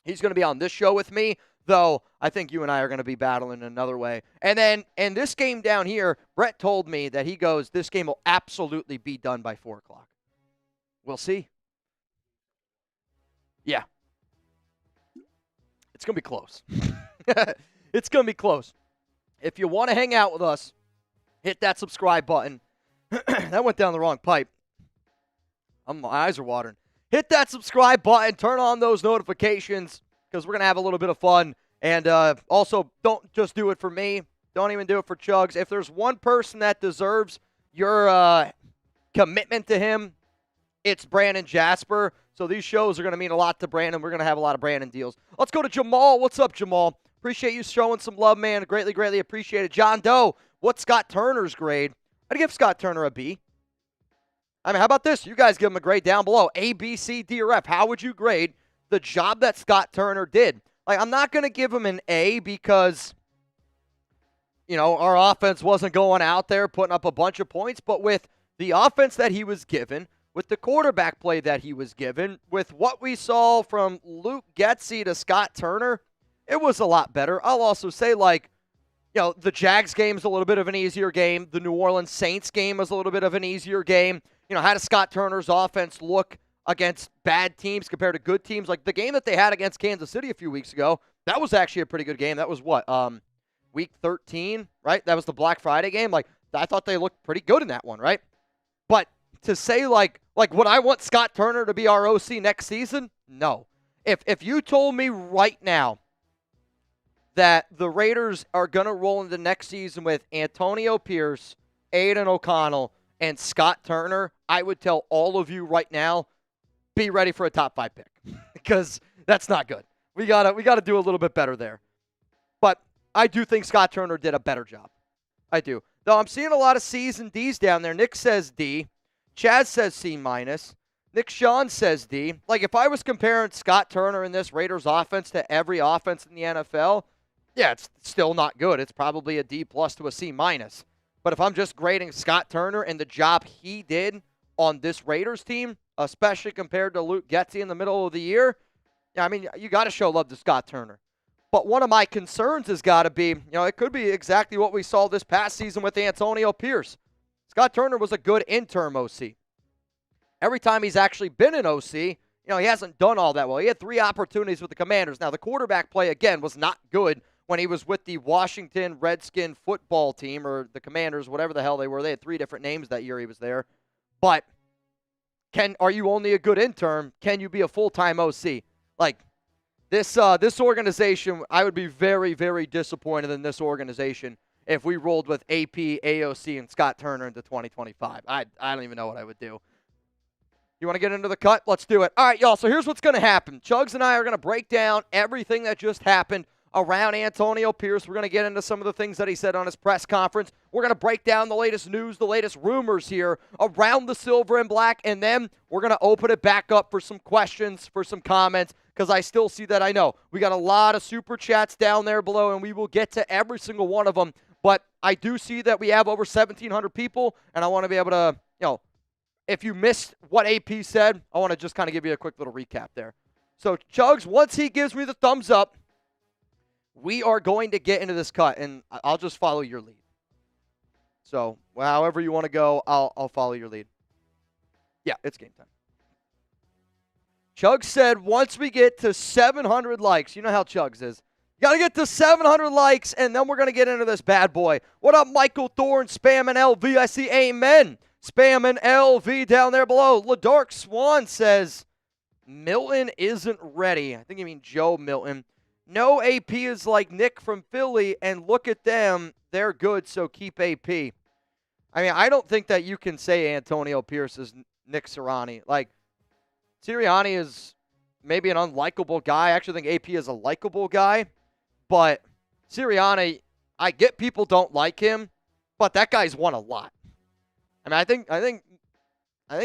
He's going to be on this show with me, though I think you and I are going to be battling in another way. And then in this game down here, Brett told me that he goes, this game will absolutely be done by 4 o'clock. We'll see. Yeah. It's going to be close. It's going to be close. If you want to hang out with us, hit that subscribe button. That went down the wrong pipe. My eyes are watering. Hit that subscribe button. Turn on those notifications because we're going to have a little bit of fun. And also, don't just do it for me. Don't even do it for Chuggs. If there's one person that deserves your commitment to him, it's Brandon Jasper. So these shows are going to mean a lot to Brandon. We're going to have a lot of Brandon deals. Let's go to Jamal. What's up, Jamal? Appreciate you showing some love, man. Greatly appreciate it. John Doe, what's Scott Turner's grade? I'd give Scott Turner a B. I mean, how about this? You guys give him a grade down below. A, B, C, D, or F. How would you grade the job that Scott Turner did? Like, I'm not going to give him an A because, our offense wasn't going out there putting up a bunch of points. But with the offense that he was given, with the quarterback play that he was given, with what we saw from Luke Getsy to Scott Turner, it was a lot better. I'll also say, the Jags game is a little bit of an easier game. The New Orleans Saints game was a little bit of an easier game. How does Scott Turner's offense look against bad teams compared to good teams? Like the game that they had against Kansas City a few weeks ago, that was actually a pretty good game. That was what, week 13, right? That was the Black Friday game. Like, I thought they looked pretty good in that one, right? But to say, like would I want Scott Turner to be our OC next season? No. If you told me right now that the Raiders are going to roll into next season with Antonio Pierce, Aiden O'Connell, and Scott Turner, I would tell all of you right now, be ready for a top 5 pick because that's not good. We gotta do a little bit better there. But I do think Scott Turner did a better job. I do. Though I'm seeing a lot of C's and D's down there. Nick says D. Chad says C-. Nick Sean says D. Like, if I was comparing Scott Turner in this Raiders offense to every offense in the NFL, yeah, it's still not good. It's probably a D+ to a C-. But if I'm just grading Scott Turner and the job he did on this Raiders team, especially compared to Luke Getsy in the middle of the year, yeah, I mean, you got to show love to Scott Turner. But one of my concerns has got to be, it could be exactly what we saw this past season with Antonio Pierce. Scott Turner was a good interim OC. Every time he's actually been an OC, he hasn't done all that well. He had 3 opportunities with the Commanders. Now, the quarterback play, again, was not good when he was with the Washington Redskin football team, or the Commanders, whatever the hell they were. They had 3 different names that year he was there. But are you only a good intern? Can you be a full-time OC? Like, this organization, I would be very, very disappointed in this organization if we rolled with AP, AOC, and Scott Turner into 2025. I don't even know what I would do. You want to get into the cut? Let's do it. All right, y'all, so here's what's going to happen. Chuggs and I are going to break down everything that just happened around Antonio Pierce. We're going to get into some of the things that he said on his press conference. We're going to break down the latest news, the latest rumors here around the silver and black, and then we're going to open it back up for some questions, for some comments, because I still see that. I know we got a lot of super chats down there below, and we will get to every single one of them, but I do see that we have over 1,700 people, and I want to be able to, if you missed what AP said, I want to just kind of give you a quick little recap there. So, Chuggs, once he gives me the thumbs up, we are going to get into this cut, and I'll just follow your lead. So, however you want to go, I'll follow your lead. Yeah, it's game time. Chuggs said once we get to 700 likes, you know how Chuggs is. You got to get to 700 likes, and then we're going to get into this bad boy. What up, Michael Thorne, spamming LV? I see amen. Spamming LV down there below. LaDark Swan says, Milton isn't ready. I think you mean Joe Milton. No AP is like Nick from Philly, and look at them. They're good, so keep AP. I mean, I don't think that you can say Antonio Pierce is Nick Sirianni. Like, Sirianni is maybe an unlikable guy. I actually think AP is a likable guy. But Sirianni, I get people don't like him, but that guy's won a lot. I mean, I think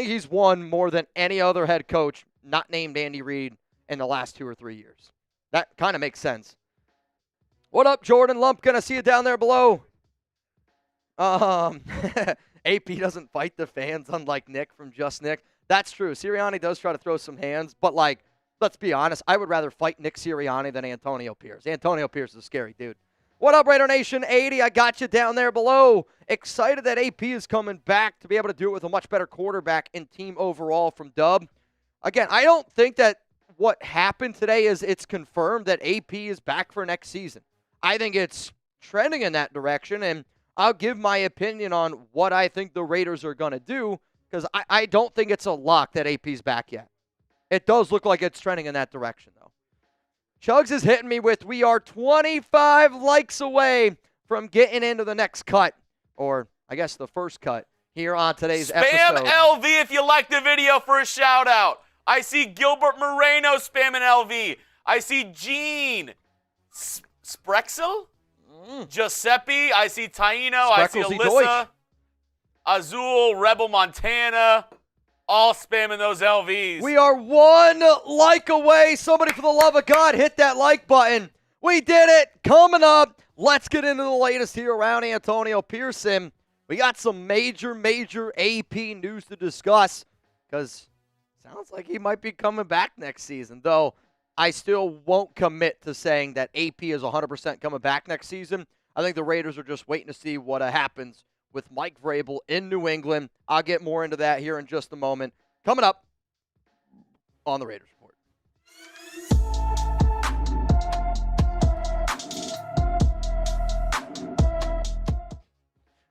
he's won more than any other head coach not named Andy Reid in the last 2 or 3 years. That kind of makes sense. What up, Jordan Lumpkin? I see you down there below. AP doesn't fight the fans, unlike Nick from Just Nick. That's true. Sirianni does try to throw some hands, but, let's be honest. I would rather fight Nick Sirianni than Antonio Pierce. Antonio Pierce is a scary dude. What up, Raider Nation 80? I got you down there below. Excited that AP is coming back to be able to do it with a much better quarterback and team overall from Dub. Again, I don't think that what happened today is it's confirmed that AP is back for next season. I think it's trending in that direction, and I'll give my opinion on what I think the Raiders are going to do, because I don't think it's a lock that AP's back yet. It does look like it's trending in that direction, though. Chuggs is hitting me with, we are 25 likes away from getting into the next cut, or I guess the first cut here on today's episode. Spam LV if you like the video for a shout-out. I see Gilbert Moreno spamming LV. I see Gene Sprexel, Giuseppe. I see Taino. I see Alyssa. Azul, Rebel Montana. All spamming those LVs. We are one like away. Somebody, for the love of God, hit that like button. We did it. Coming up, let's get into the latest here around Antonio Pearson. We got some major AP news to discuss because sounds like he might be coming back next season, though I still won't commit to saying that AP is 100% coming back next season. I think the Raiders are just waiting to see what happens with Mike Vrabel in New England. I'll get more into that here in just a moment. Coming up on the Raiders Report.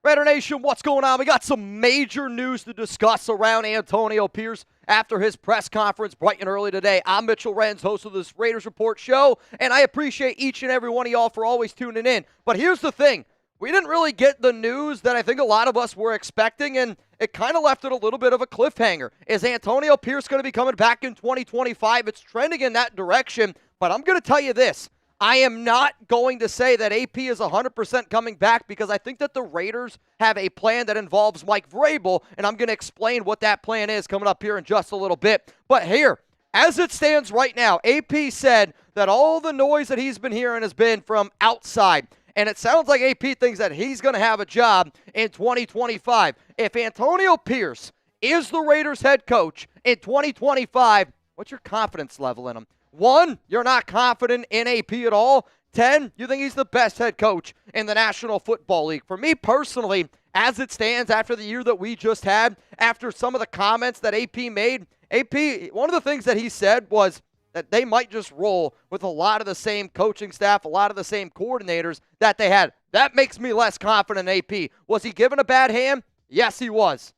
Raider Nation, what's going on? We got some major news to discuss around Antonio Pierce after his press conference bright and early today. I'm Mitchell Renz, host of this Raiders Report show, and I appreciate each and every one of y'all for always tuning in. But here's the thing. We didn't really get the news that I think a lot of us were expecting, and it kind of left it a little bit of a cliffhanger. Is Antonio Pierce going to be coming back in 2025? It's trending in that direction, but I'm going to tell you this. I am not going to say that AP is 100% coming back because I think that the Raiders have a plan that involves Mike Vrabel, and I'm going to explain what that plan is coming up here in just a little bit. But here, as it stands right now, AP said that all the noise that he's been hearing has been from outside. And it sounds like AP thinks that he's going to have a job in 2025. If Antonio Pierce is the Raiders head coach in 2025, what's your confidence level in him? 1, you're not confident in AP at all. 10, you think he's the best head coach in the National Football League. For me personally, as it stands after the year that we just had, after some of the comments that AP made, AP, one of the things that he said was that they might just roll with a lot of the same coaching staff, a lot of the same coordinators that they had. That makes me less confident in AP. Was he given a bad hand? Yes, he was.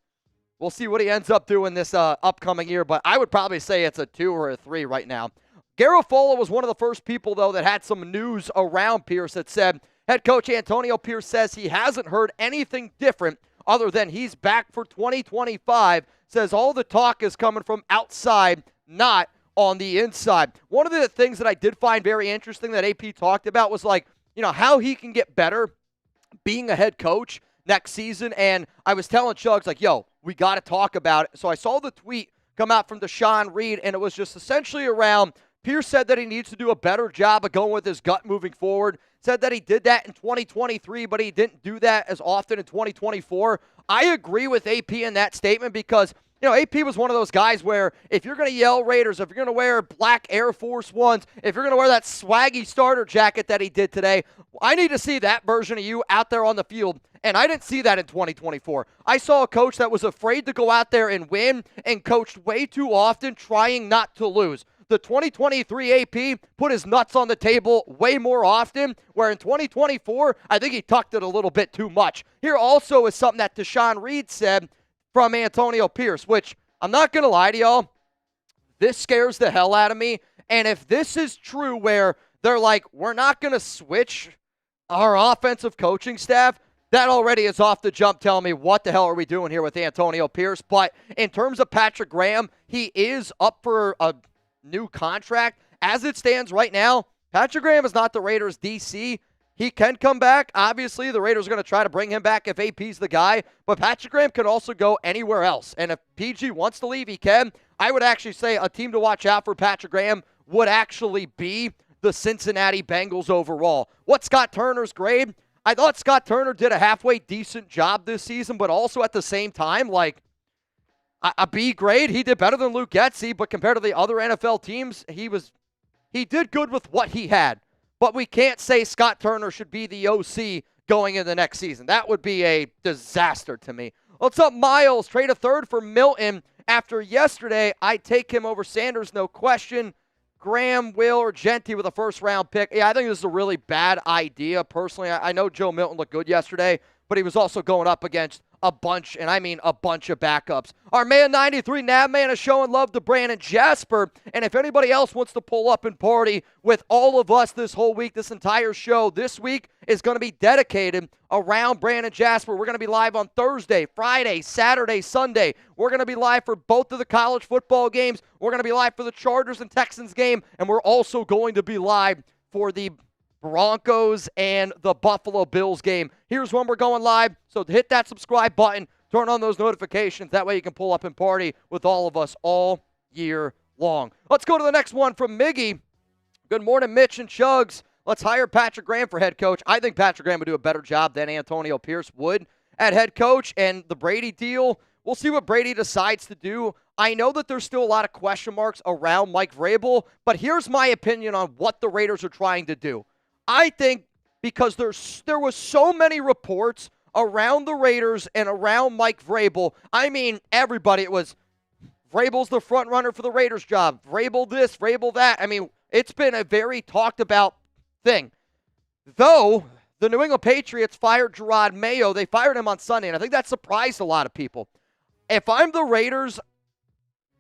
We'll see what he ends up doing this upcoming year, but I would probably say it's a 2 or a 3 right now. Garofalo was one of the first people, though, that had some news around Pierce that said, head coach Antonio Pierce says he hasn't heard anything different other than he's back for 2025, says all the talk is coming from outside, not on the inside. One of the things that I did find very interesting that AP talked about was how he can get better being a head coach next season. And I was telling Chuggs, yo, we got to talk about it. So I saw the tweet come out from Deshaun Reed, and it was just essentially around Pierce said that he needs to do a better job of going with his gut moving forward. Said that he did that in 2023, but he didn't do that as often in 2024. I agree with AP in that statement because AP was one of those guys where if you're going to yell Raiders, if you're going to wear black Air Force Ones, if you're going to wear that swaggy starter jacket that he did today, I need to see that version of you out there on the field, and I didn't see that in 2024. I saw a coach that was afraid to go out there and win and coached way too often trying not to lose. The 2023 AP put his nuts on the table way more often, where in 2024, I think he tucked it a little bit too much. Here also is something that Deshaun Reed said from Antonio Pierce, which I'm not going to lie to y'all, this scares the hell out of me. And if this is true where they're like, we're not going to switch our offensive coaching staff, that already is off the jump telling me what the hell are we doing here with Antonio Pierce. But in terms of Patrick Graham, he is up for a new contract. As it stands right now, Patrick Graham is not the Raiders' DC. He can come back. Obviously, the Raiders are going to try to bring him back if AP's the guy, but Patrick Graham can also go anywhere else. And if PG wants to leave, he can. I would actually say a team to watch out for Patrick Graham would actually be the Cincinnati Bengals overall. What's Scott Turner's grade? I thought Scott Turner did a halfway decent job this season, but also at the same time, a B grade. He did better than Luke Getsy, but compared to the other NFL teams, he did good with what he had. But we can't say Scott Turner should be the OC going into the next season. That would be a disaster to me. What's up, Miles? Trade a third for Milton. After yesterday, I'd take him over Sanders, no question. Graham, Will, or Genty with a first-round pick. Yeah, I think this is a really bad idea, personally. I know Joe Milton looked good yesterday, but he was also going up against a bunch, and I mean a bunch of backups. Our man 93 Navman is showing love to Brandon Jasper, and if anybody else wants to pull up and party with all of us this whole week, this entire show this week is going to be dedicated around Brandon Jasper. We're going to be live on Thursday, Friday, Saturday, Sunday. We're going to be live for both of the college football games. We're going to be live for the Chargers and Texans game, and we're also going to be live for the Broncos and the Buffalo Bills game. Here's when we're going live, so hit that subscribe button. Turn on those notifications. That way you can pull up and party with all of us all year long. Let's go to the next one from Miggy. Good morning, Mitch and Chuggs. Let's hire Patrick Graham for head coach. I think Patrick Graham would do a better job than Antonio Pierce would at head coach. And the Brady deal, we'll see what Brady decides to do. I know that there's still a lot of question marks around Mike Vrabel, but here's my opinion on what the Raiders are trying to do. I think because there was so many reports around the Raiders and around Mike Vrabel. I mean, everybody, it was Vrabel's the front runner for the Raiders job. Vrabel this, Vrabel that. I mean, it's been a very talked about thing. Though the New England Patriots fired Gerard Mayo, they fired him on Sunday, and I think that surprised a lot of people. If I'm the Raiders,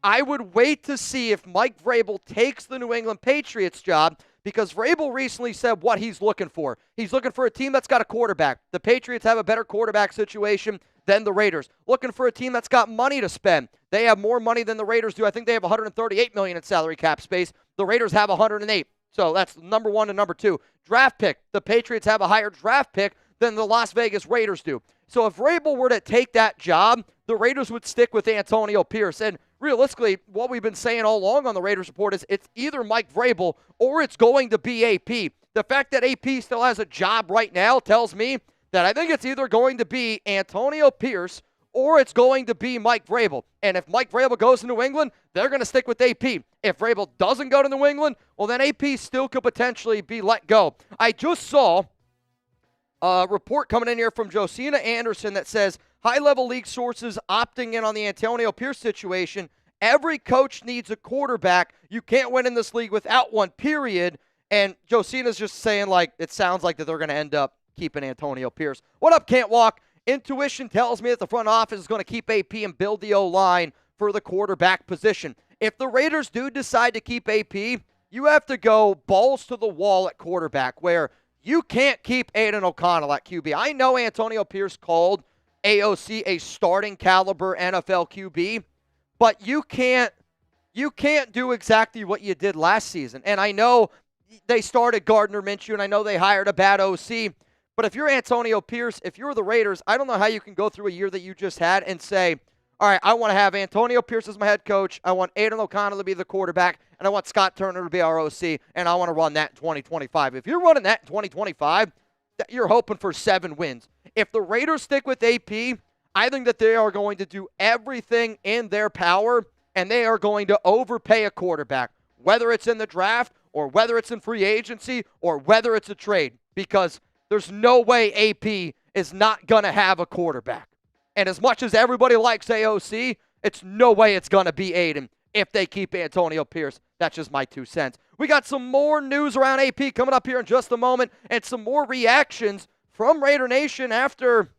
I would wait to see if Mike Vrabel takes the New England Patriots job, because Vrabel recently said what he's looking for. He's looking for a team that's got a quarterback. The Patriots have a better quarterback situation than the Raiders. Looking for a team that's got money to spend. They have more money than the Raiders do. I think they have $138 million in salary cap space. The Raiders have $108. So that's number one and number two. Draft pick. The Patriots have a higher draft pick than the Las Vegas Raiders do. So if Vrabel were to take that job, the Raiders would stick with Antonio Pierce. And realistically, what we've been saying all along on the Raiders Report is it's either Mike Vrabel or it's going to be AP. The fact that AP still has a job right now tells me that I think it's either going to be Antonio Pierce or it's going to be Mike Vrabel. And if Mike Vrabel goes to New England, they're going to stick with AP. If Vrabel doesn't go to New England, well, then AP still could potentially be let go. I just saw a report coming in here from Josina Anderson that says high-level league sources opting in on the Antonio Pierce situation. Every coach needs a quarterback. You can't win in this league without one, period. And Josina's just saying, like, it sounds like that they're going to end up keeping Antonio Pierce. What up, Can't Walk? Intuition tells me that the front office is going to keep AP and build the O-line for the quarterback position. If the Raiders do decide to keep AP, you have to go balls to the wall at quarterback, where you can't keep Aiden O'Connell at QB. I know Antonio Pierce called AOC a starting caliber NFL QB, but you can't do exactly what you did last season. And I know they started Gardner Minshew, and I know they hired a bad OC. But if you're Antonio Pierce, if you're the Raiders, I don't know how you can go through a year that you just had and say, all right, I want to have Antonio Pierce as my head coach. I want Aiden O'Connell to be the quarterback, and I want Scott Turner to be our OC, and I want to run that in 2025. If you're running that in 2025, you're hoping for 7 wins. If the Raiders stick with AP, I think that they are going to do everything in their power, and they are going to overpay a quarterback, whether it's in the draft or whether it's in free agency or whether it's a trade, because there's no way AP is not going to have a quarterback. And as much as everybody likes AOC, it's no way it's going to be Aiden if they keep Antonio Pierce. That's just my 2 cents. We got some more news around AP coming up here in just a moment, and some more reactions from Raider Nation after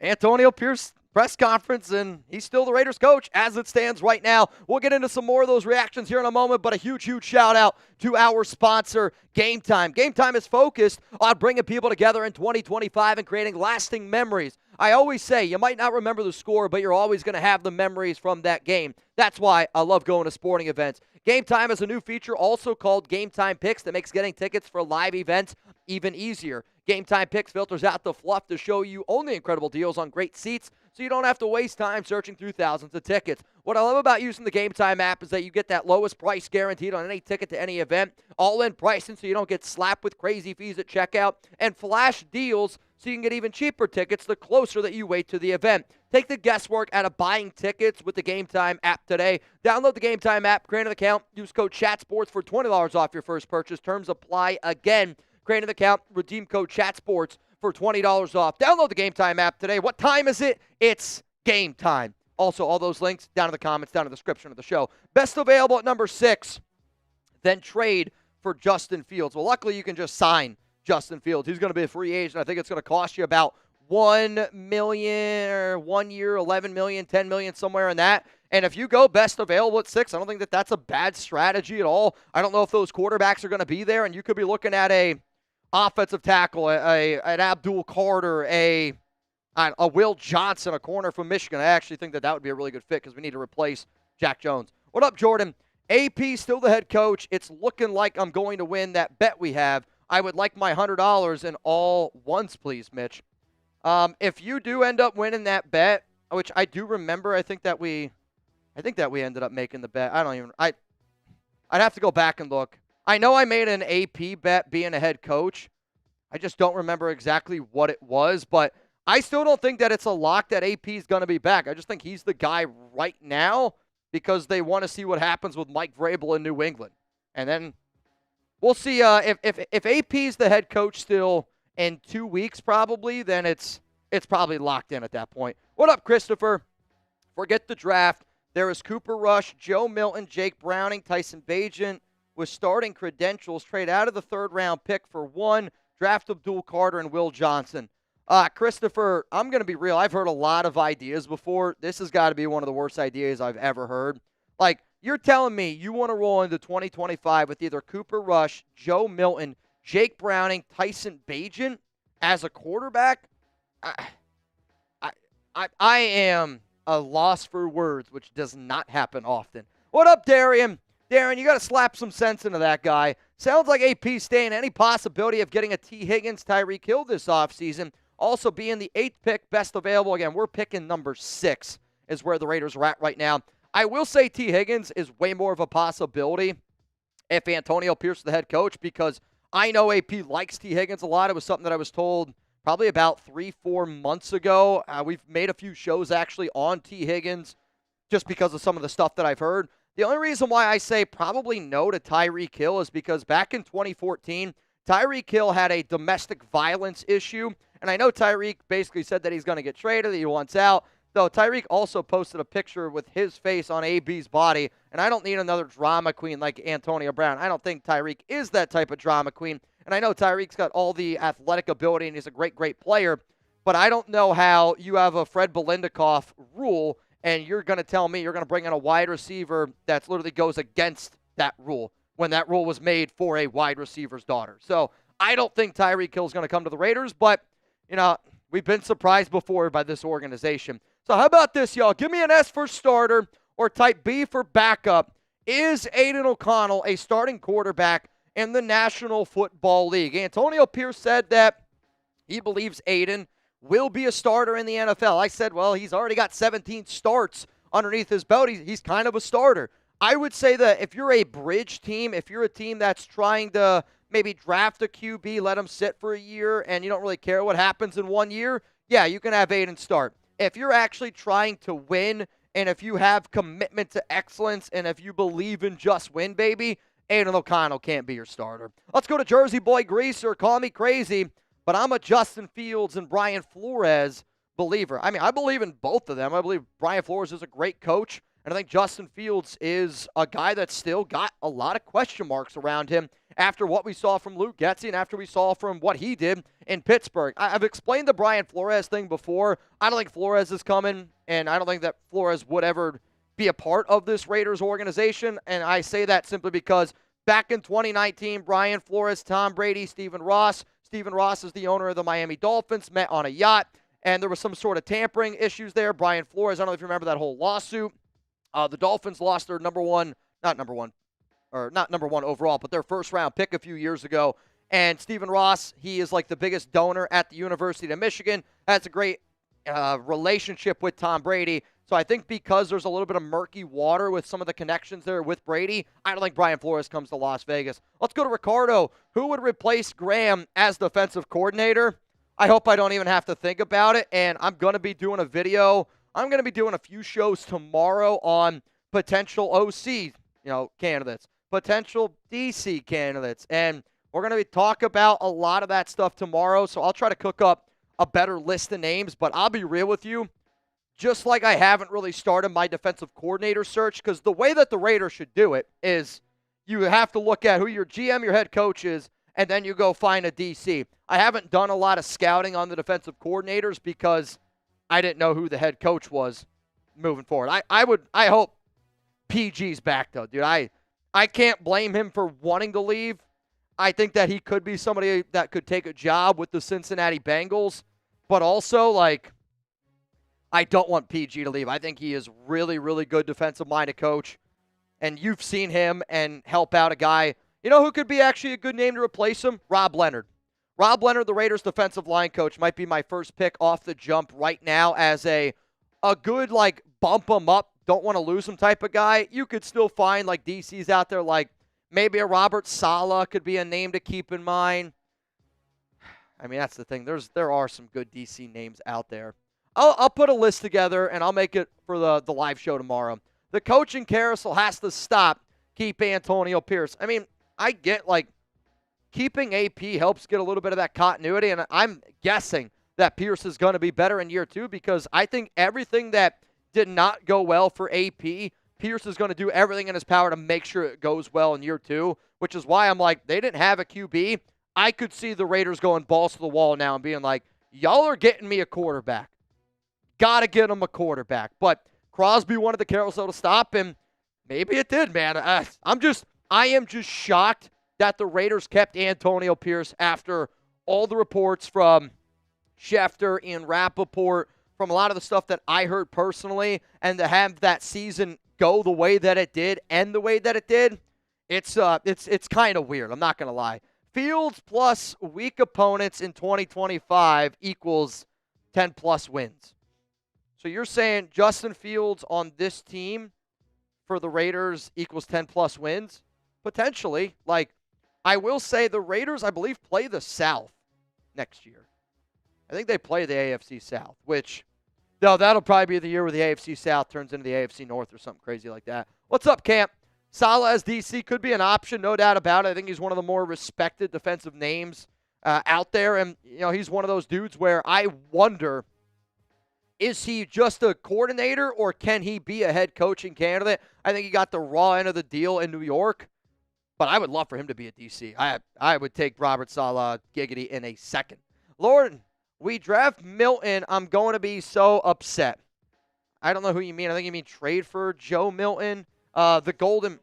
Antonio Pierce press conference, and he's still the Raiders coach as it stands right now. We'll get into some more of those reactions here in a moment, but a huge shout out to our sponsor, Game Time. Game Time is focused on bringing people together in 2025 and creating lasting memories. I always say you might not remember the score, but you're always going to have the memories from that game. That's why I love going to sporting events. Game Time is a new feature also called Game Time Picks that makes getting tickets for live events even easier. Game Time Picks filters out the fluff to show you only incredible deals on great seats, so you don't have to waste time searching through thousands of tickets. What I love about using the Game Time app is that you get that lowest price guaranteed on any ticket to any event, all-in pricing so you don't get slapped with crazy fees at checkout, and flash deals so you can get even cheaper tickets the closer that you wait to the event. Take the guesswork out of buying tickets with the Game Time app today. Download the Game Time app, create an account, use code CHATSPORTS for $20 off your first purchase. Terms apply again. Create an account, redeem code CHATSPORTS for $20 off. Download the Game Time app today. What time is it? It's game time. Also, all those links down in the comments, down in the description of the show. Best available at number 6. Then trade for Justin Fields. Well, luckily you can just sign Justin Fields. He's going to be a free agent. I think it's going to cost you about $1 million or 1 year, $11 million, $10 million, somewhere in that. And if you go best available at 6, I don't think that that's a bad strategy at all. I don't know if those quarterbacks are going to be there, and you could be looking at a offensive tackle, an Abdul Carter, a Will Johnson, a corner from Michigan. I actually think that would be a really good fit because we need to replace Jack Jones. What up, Jordan? AP still the head coach. It's looking like I'm going to win that bet we have. I would like my $100 in all ones, please, Mitch. If you do end up winning that bet, which I do remember, I think that we ended up making the bet. I'd have to go back and look. I know I made an AP bet being a head coach. I just don't remember exactly what it was, but I still don't think that it's a lock that AP is going to be back. I just think he's the guy right now because they want to see what happens with Mike Vrabel in New England. And then we'll see if AP is the head coach still in 2 weeks probably, then it's probably locked in at that point. What up, Christopher? Forget the draft. There is Cooper Rush, Joe Milton, Jake Browning, Tyson Bagent with starting credentials. Trade out of the third-round pick for one. Draft Abdul Carter and Will Johnson. Christopher, I'm going to be real. I've heard a lot of ideas before. This has got to be one of the worst ideas I've ever heard. Like, you're telling me you want to roll into 2025 with either Cooper Rush, Joe Milton, Jake Browning, Tyson Bagent as a quarterback? I am a loss for words, which does not happen often. What up, Darian? Darren, you got to slap some sense into that guy. Sounds like AP staying. Any possibility of getting a T. Higgins, Tyreek Hill this offseason. Also being the 8th pick, best available. Again, we're picking number 6 is where the Raiders are at right now. I will say T. Higgins is way more of a possibility if Antonio Pierce is the head coach because I know AP likes T. Higgins a lot. It was something that I was told probably about 3-4 months ago. We've made a few shows actually on T. Higgins just because of some of the stuff that I've heard. The only reason why I say probably no to Tyreek Hill is because back in 2014, Tyreek Hill had a domestic violence issue. And I know Tyreek basically said that he's going to get traded, that he wants out. Though Tyreek also posted a picture with his face on AB's body. And I don't need another drama queen like Antonio Brown. I don't think Tyreek is that type of drama queen. And I know Tyreek's got all the athletic ability and he's a great, great player. But I don't know how you have a Fred Belindikoff rule and you're going to tell me you're going to bring in a wide receiver that literally goes against that rule when that rule was made for a wide receiver's daughter. So I don't think Tyreek Hill is going to come to the Raiders, but, you know, we've been surprised before by this organization. So how about this, y'all? Give me an S for starter or type B for backup. Is Aiden O'Connell a starting quarterback in the National Football League? Antonio Pierce said that he believes Aiden will be a starter in the NFL. I said, well, he's already got 17 starts underneath his belt. He's kind of a starter. I would say that if you're a bridge team, if you're a team that's trying to maybe draft a QB, let him sit for a year, and you don't really care what happens in 1 year, yeah, you can have Aiden start. If you're actually trying to win, and if you have commitment to excellence, and if you believe in just win, baby, Aiden O'Connell can't be your starter. Let's go to Jersey Boy Greaser. Call me crazy, but I'm a Justin Fields and Brian Flores believer. I mean, I believe in both of them. I believe Brian Flores is a great coach, and I think Justin Fields is a guy that's still got a lot of question marks around him after what we saw from Luke Getsy and after we saw from what he did in Pittsburgh. I've explained the Brian Flores thing before. I don't think Flores is coming, and I don't think that Flores would ever be a part of this Raiders organization, and I say that simply because back in 2019, Brian Flores, Tom Brady, Stephen Ross is the owner of the Miami Dolphins, met on a yacht, and there was some sort of tampering issues there. Brian Flores, I don't know if you remember that whole lawsuit. The Dolphins lost their not number one overall, but their first-round pick a few years ago. And Stephen Ross, he is like the biggest donor at the University of Michigan, has a great relationship with Tom Brady. So I think because there's a little bit of murky water with some of the connections there with Brady, I don't think Brian Flores comes to Las Vegas. Let's go to Ricardo. Who would replace Graham as defensive coordinator? I hope I don't even have to think about it, and I'm going to be doing a video. I'm going to be doing a few shows tomorrow on potential OC candidates, potential DC candidates, and we're going to talk about a lot of that stuff tomorrow, so I'll try to cook up a better list of names, but I'll be real with you. Just like I haven't really started my defensive coordinator search, because the way that the Raiders should do it is you have to look at who your GM, your head coach is, and then you go find a DC. I haven't done a lot of scouting on the defensive coordinators because I didn't know who the head coach was moving forward. I hope PG's back, though, dude. I can't blame him for wanting to leave. I think that he could be somebody that could take a job with the Cincinnati Bengals, but also, I don't want PG to leave. I think he is really, really good defensive-minded coach, and you've seen him and help out a guy. You know who could be actually a good name to replace him? Rob Leonard. Rob Leonard, the Raiders defensive line coach, might be my first pick off the jump right now as a good, like, bump him up, don't want to lose him type of guy. You could still find, like, DCs out there, like maybe a Robert Saleh could be a name to keep in mind. I mean, that's the thing. There are some good DC names out there. I'll put a list together, and I'll make it for the live show tomorrow. The coaching carousel has to stop. Keep Antonio Pierce. I mean, I get, like, keeping AP helps get a little bit of that continuity, and I'm guessing that Pierce is going to be better in year 2 because I think everything that did not go well for AP, Pierce is going to do everything in his power to make sure it goes well in year 2, which is why I'm like, they didn't have a QB. I could see the Raiders going balls to the wall now and being like, y'all are getting me a quarterback. Got to get him a quarterback. But Crosby wanted the carousel to stop, and maybe it did, man. I am just shocked that the Raiders kept Antonio Pierce after all the reports from Schefter and Rappaport, from a lot of the stuff that I heard personally, and to have that season go the way that it did, end the way that it did, it's kind of weird. I'm not going to lie. Fields plus weak opponents in 2025 equals 10-plus wins. So you're saying Justin Fields on this team for the Raiders equals 10-plus wins? Potentially. Like, I will say the Raiders, I believe, play the South next year. I think they play the AFC South, which, no, that'll probably be the year where the AFC South turns into the AFC North or something crazy like that. What's up, Camp? Saleh as DC could be an option, no doubt about it. I think he's one of the more respected defensive names out there. And, you know, he's one of those dudes where I wonder, is he just a coordinator or can he be a head coaching candidate? I think he got the raw end of the deal in New York, but I would love for him to be a DC. I would take Robert Saleh giggity in a second. Lauren, we draft Milton. I'm going to be so upset. I don't know who you mean. I think you mean trade for Joe Milton. The Golden,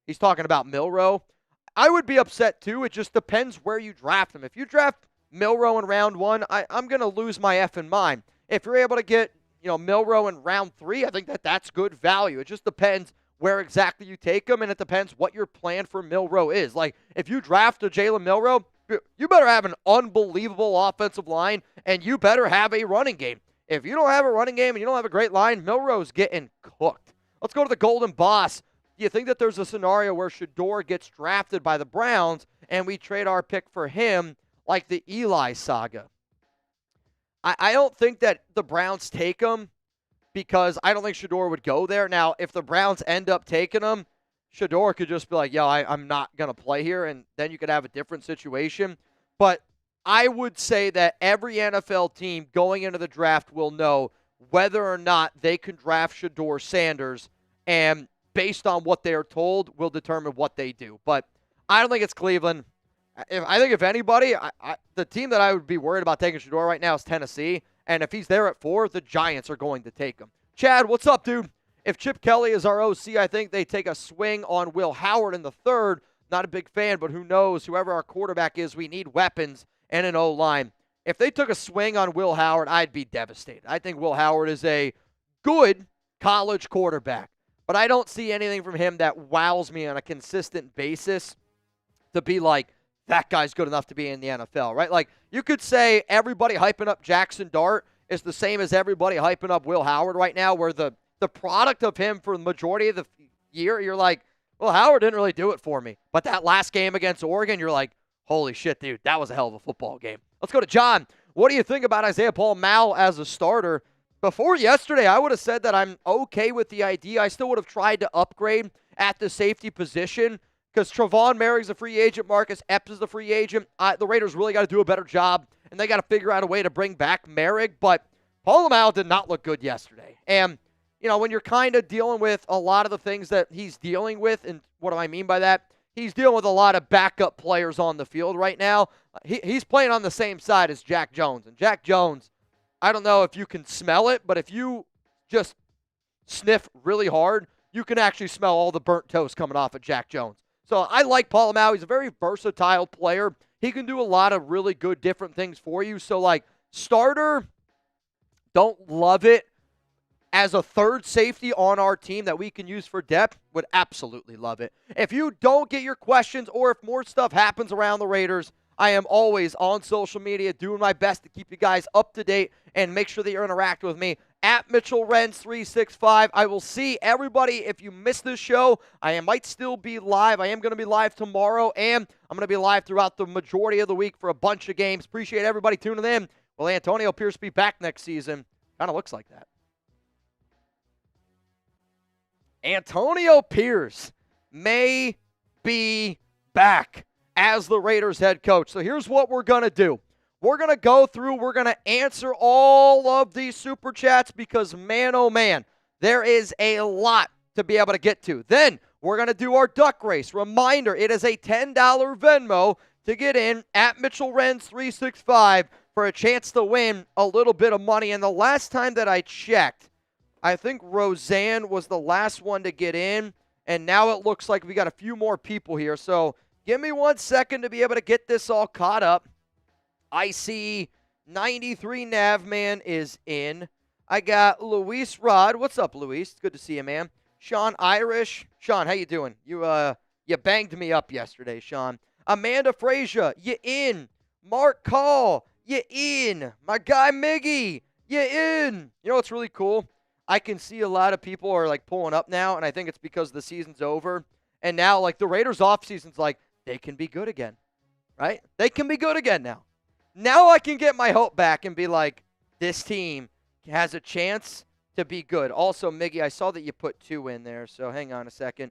he's talking about Milroe. I would be upset too. It just depends where you draft him. If you draft Milroe in round 1, I'm going to lose my effing mind. If you're able to get, you know, Milroe in round 3, I think that's good value. It just depends where exactly you take him, and it depends what your plan for Milroe is. Like, if you draft a Jalen Milroe, you better have an unbelievable offensive line, and you better have a running game. If you don't have a running game and you don't have a great line, Milroe's getting cooked. Let's go to the Golden Boss. Do you think that there's a scenario where Shador gets drafted by the Browns and we trade our pick for him like the Eli saga? I don't think that the Browns take him because I don't think Shador would go there. Now, if the Browns end up taking him, Shador could just be like, yo, I'm not going to play here, and then you could have a different situation. But I would say that every NFL team going into the draft will know whether or not they can draft Shador Sanders, and based on what they are told, will determine what they do. But I don't think it's Cleveland. I think if anybody, the team that I would be worried about taking Shador right now is Tennessee, and if he's there at 4, the Giants are going to take him. Chad, what's up, dude? If Chip Kelly is our OC, I think they take a swing on Will Howard in the 3rd. Not a big fan, but who knows? Whoever our quarterback is, we need weapons and an O-line. If they took a swing on Will Howard, I'd be devastated. I think Will Howard is a good college quarterback, but I don't see anything from him that wows me on a consistent basis to be like, that guy's good enough to be in the NFL, right? Like, you could say everybody hyping up Jackson Dart is the same as everybody hyping up Will Howard right now, where the product of him for the majority of the year, you're like, well, Howard didn't really do it for me. But that last game against Oregon, you're like, holy shit, dude, that was a hell of a football game. Let's go to John. What do you think about Isaiah Paul-Mal as a starter? Before yesterday, I would have said that I'm okay with the idea. I still would have tried to upgrade at the safety position because Trevon Merrick's a free agent. Marcus Epps is a free agent. The Raiders really got to do a better job, and they got to figure out a way to bring back Merrick. But Paul-Mal did not look good yesterday. And, you know, when you're kind of dealing with a lot of the things that he's dealing with, and what do I mean by that? He's dealing with a lot of backup players on the field right now. He's playing on the same side as Jack Jones. And Jack Jones, I don't know if you can smell it, but if you just sniff really hard, you can actually smell all the burnt toast coming off of Jack Jones. So I like Paul-Mal. He's a very versatile player. He can do a lot of really good different things for you. So, like, starter, don't love it. As a third safety on our team that we can use for depth, would absolutely love it. If you don't get your questions or if more stuff happens around the Raiders, I am always on social media doing my best to keep you guys up to date and make sure that you're interacting with me at Mitchell Renz 365. I will see everybody. If you missed this show, I might still be live. I am going to be live tomorrow, and I'm going to be live throughout the majority of the week for a bunch of games. Appreciate everybody tuning in. Will Antonio Pierce be back next season? Kind of looks like that. Antonio Pierce may be back as the Raiders head coach. So here's what we're going to do. We're going to go through, we're going to answer all of these super chats because, man, oh, man, there is a lot to be able to get to. Then we're going to do our duck race. Reminder, it is a $10 Venmo to get in at Mitchell Renz 365 for a chance to win a little bit of money. And the last time that I checked, I think Roseanne was the last one to get in, and now it looks like we got a few more people here. So give me 1 second to be able to get this all caught up. I see 93 Navman is in. I got Luis Rod. What's up, Luis? It's good to see you, man. Sean Irish. Sean, how you doing? You banged me up yesterday, Sean. Amanda Frazier, you in. Mark Call, you in. My guy Miggy, you in. You know what's really cool? I can see a lot of people are like pulling up now, and I think it's because the season's over. And now, like, the Raiders offseason's like, they can be good again, right? They can be good again now. Now I can get my hope back and be like, this team has a chance to be good. Also, Miggy, I saw that you put 2 in there, so hang on a second.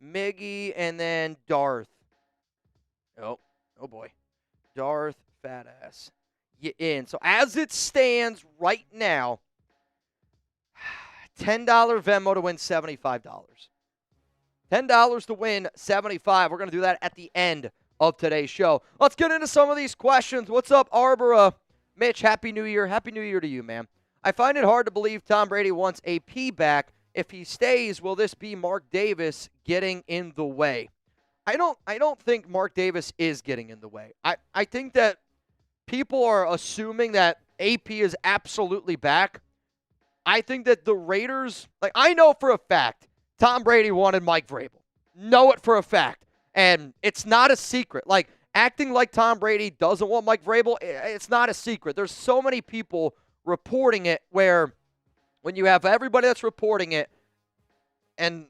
Miggy and then Darth. Oh boy. Darth Fatass. You in. So as it stands right now, $10 Venmo to win $75. $10 to win $75. We're going to do that at the end of today's show. Let's get into some of these questions. What's up, Arbora? Mitch, Happy New Year. Happy New Year to you, man. I find it hard to believe Tom Brady wants AP back. If he stays, will this be Mark Davis getting in the way? I don't think Mark Davis is getting in the way. I think that people are assuming that AP is absolutely back. I think that the Raiders, like, I know for a fact Tom Brady wanted Mike Vrabel. Know it for a fact. And it's not a secret. Like, acting like Tom Brady doesn't want Mike Vrabel, it's not a secret. There's so many people reporting it where when you have everybody that's reporting it and,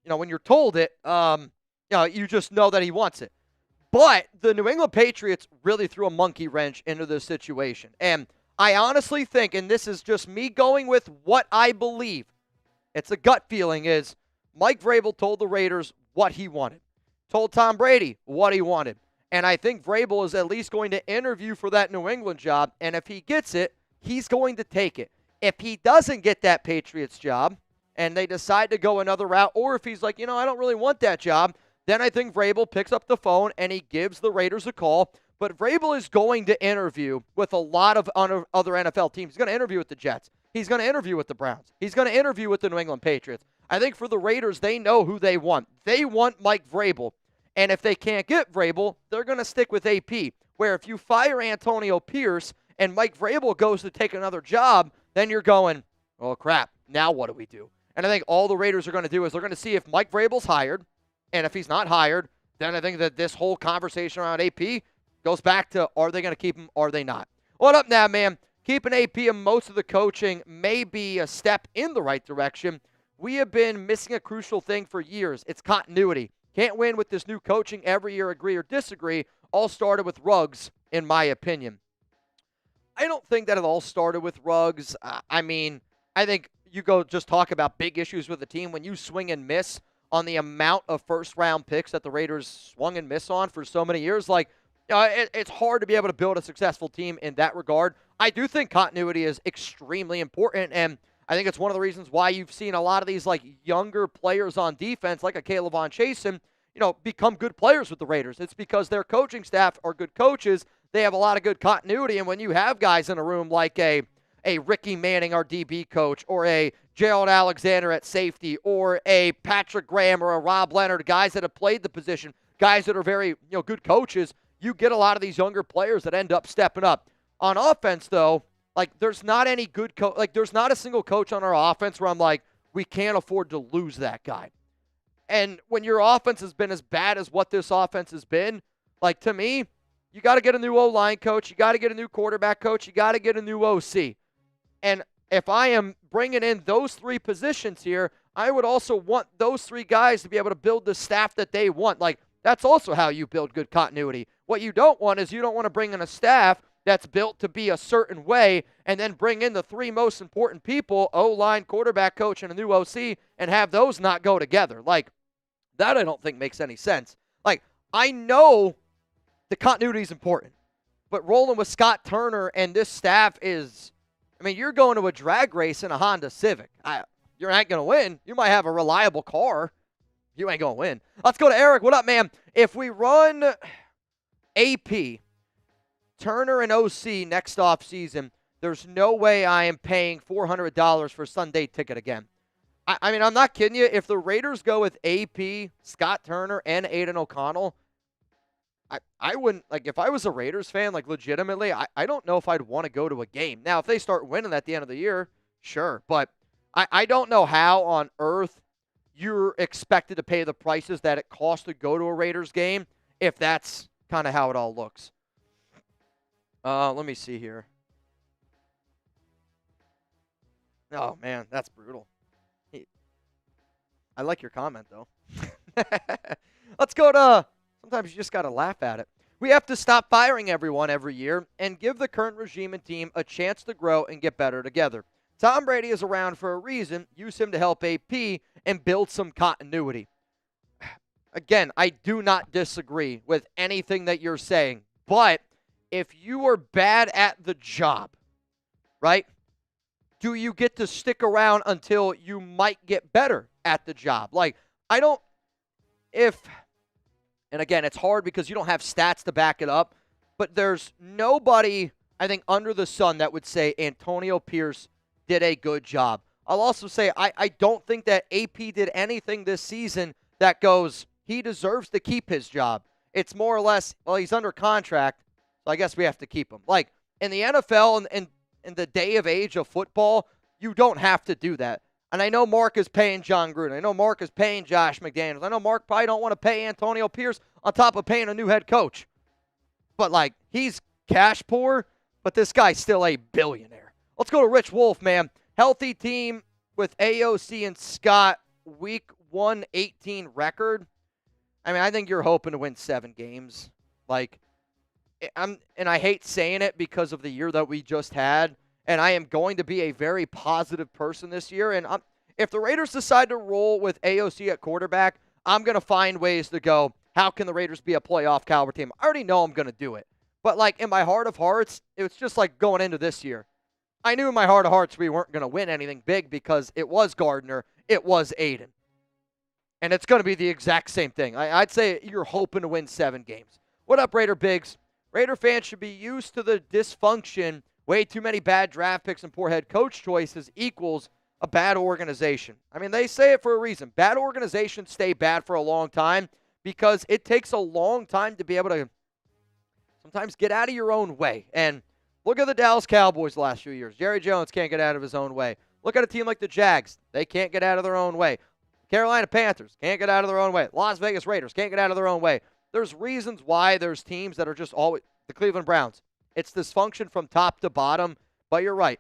you know, when you're told it, you just know that he wants it. But the New England Patriots really threw a monkey wrench into this situation. And I honestly think, and this is just me going with what I believe, it's a gut feeling, is Mike Vrabel told the Raiders what he wanted. Told Tom Brady what he wanted. And I think Vrabel is at least going to interview for that New England job. And if he gets it, he's going to take it. If he doesn't get that Patriots job and they decide to go another route, or if he's like, I don't really want that job, then I think Vrabel picks up the phone and he gives the Raiders a call. But Vrabel is going to interview with a lot of other NFL teams. He's going to interview with the Jets. He's going to interview with the Browns. He's going to interview with the New England Patriots. I think for the Raiders, they know who they want. They want Mike Vrabel. And if they can't get Vrabel, they're going to stick with AP. Where if you fire Antonio Pierce and Mike Vrabel goes to take another job, then you're going, oh, crap, now what do we do? And I think all the Raiders are going to do is they're going to see if Mike Vrabel's hired. And if he's not hired, then I think that this whole conversation around AP goes back to, are they going to keep him, are they not? What up now, man? Keeping AP and most of the coaching may be a step in the right direction. We have been missing a crucial thing for years. It's continuity. Can't win with this new coaching every year, agree or disagree. All started with Ruggs, in my opinion. I don't think that it all started with Ruggs. I think you go just talk about big issues with the team. When you swing and miss on the amount of first-round picks that the Raiders swung and miss on for so many years, it's hard to be able to build a successful team in that regard. I do think continuity is extremely important, and I think it's one of the reasons why you've seen a lot of these younger players on defense, like a Caleb Von Chasen, become good players with the Raiders. It's because their coaching staff are good coaches. They have a lot of good continuity, and when you have guys in a room like a Ricky Manning, our DB coach, or a Gerald Alexander at safety, or a Patrick Graham or a Rob Leonard, guys that have played the position, guys that are very good coaches, you get a lot of these younger players that end up stepping up. On offense, though, there's not any good coach. There's not a single coach on our offense where I'm like, we can't afford to lose that guy. And when your offense has been as bad as what this offense has been, to me, you got to get a new O-line coach. You got to get a new quarterback coach. You got to get a new OC. And if I am bringing in those 3 positions here, I would also want those 3 guys to be able to build the staff that they want. Like, that's also how you build good continuity. What you don't want is you don't want to bring in a staff that's built to be a certain way and then bring in the 3 most important people, O-line, quarterback coach, and a new OC, and have those not go together. Like, that I don't think makes any sense. Like, I know the continuity is important, but rolling with Scott Turner and this staff is, I mean, you're going to a drag race in a Honda Civic. You're not going to win. You might have a reliable car. You ain't going to win. Let's go to Eric. What up, man? If we run AP, Turner, and OC next off season, there's no way I am paying $400 for a Sunday ticket again. I mean, I'm not kidding you. If the Raiders go with AP, Scott Turner, and Aiden O'Connell, I wouldn't, like, if I was a Raiders fan, like, legitimately, I don't know if I'd want to go to a game. Now, if they start winning at the end of the year, sure. But I don't know how on earth you're expected to pay the prices that it costs to go to a Raiders game if that's kind of how it all looks. Let me see here. Oh, man, that's brutal. I like your comment, though. Let's go to, sometimes you just got to laugh at it. We have to stop firing everyone every year and give the current regime and team a chance to grow and get better together. Tom Brady is around for a reason. Use him to help AP and build some continuity. Again, I do not disagree with anything that you're saying, but if you are bad at the job, right, do you get to stick around until you might get better at the job? Like, I don't, and again, it's hard because you don't have stats to back it up, but there's nobody, I think, under the sun that would say Antonio Pierce did a good job. I'll also say I don't think that AP did anything this season that goes, he deserves to keep his job. It's more or less, well, he's under contract, so I guess we have to keep him. Like, in the NFL and in the day of age of football, you don't have to do that. And I know Mark is paying John Gruden. I know Mark is paying Josh McDaniels. I know Mark probably don't want to pay Antonio Pierce on top of paying a new head coach. But, like, he's cash poor, but this guy's still a billionaire. Let's go to Rich Wolf, man. Healthy team with AOC and Scott, week 118 record. I mean, I think you're hoping to win 7 games. Like, and I hate saying it because of the year that we just had, and I am going to be a very positive person this year. And if the Raiders decide to roll with AOC at quarterback, I'm going to find ways to go, how can the Raiders be a playoff caliber team? I already know I'm going to do it. But, like, in my heart of hearts, it's just like going into this year. I knew in my heart of hearts we weren't going to win anything big because it was Gardner, it was Aiden. And it's going to be the exact same thing. I'd say you're hoping to win 7 games. What up, Raider Bigs? Raider fans should be used to the dysfunction. Way too many bad draft picks and poor head coach choices equals a bad organization. I mean, they say it for a reason. Bad organizations stay bad for a long time because it takes a long time to be able to sometimes get out of your own way. And look at the Dallas Cowboys the last few years. Jerry Jones can't get out of his own way. Look at a team like the Jags. They can't get out of their own way. Carolina Panthers can't get out of their own way. Las Vegas Raiders can't get out of their own way. There's reasons why there's teams that are just always the Cleveland Browns. It's dysfunction from top to bottom, but you're right.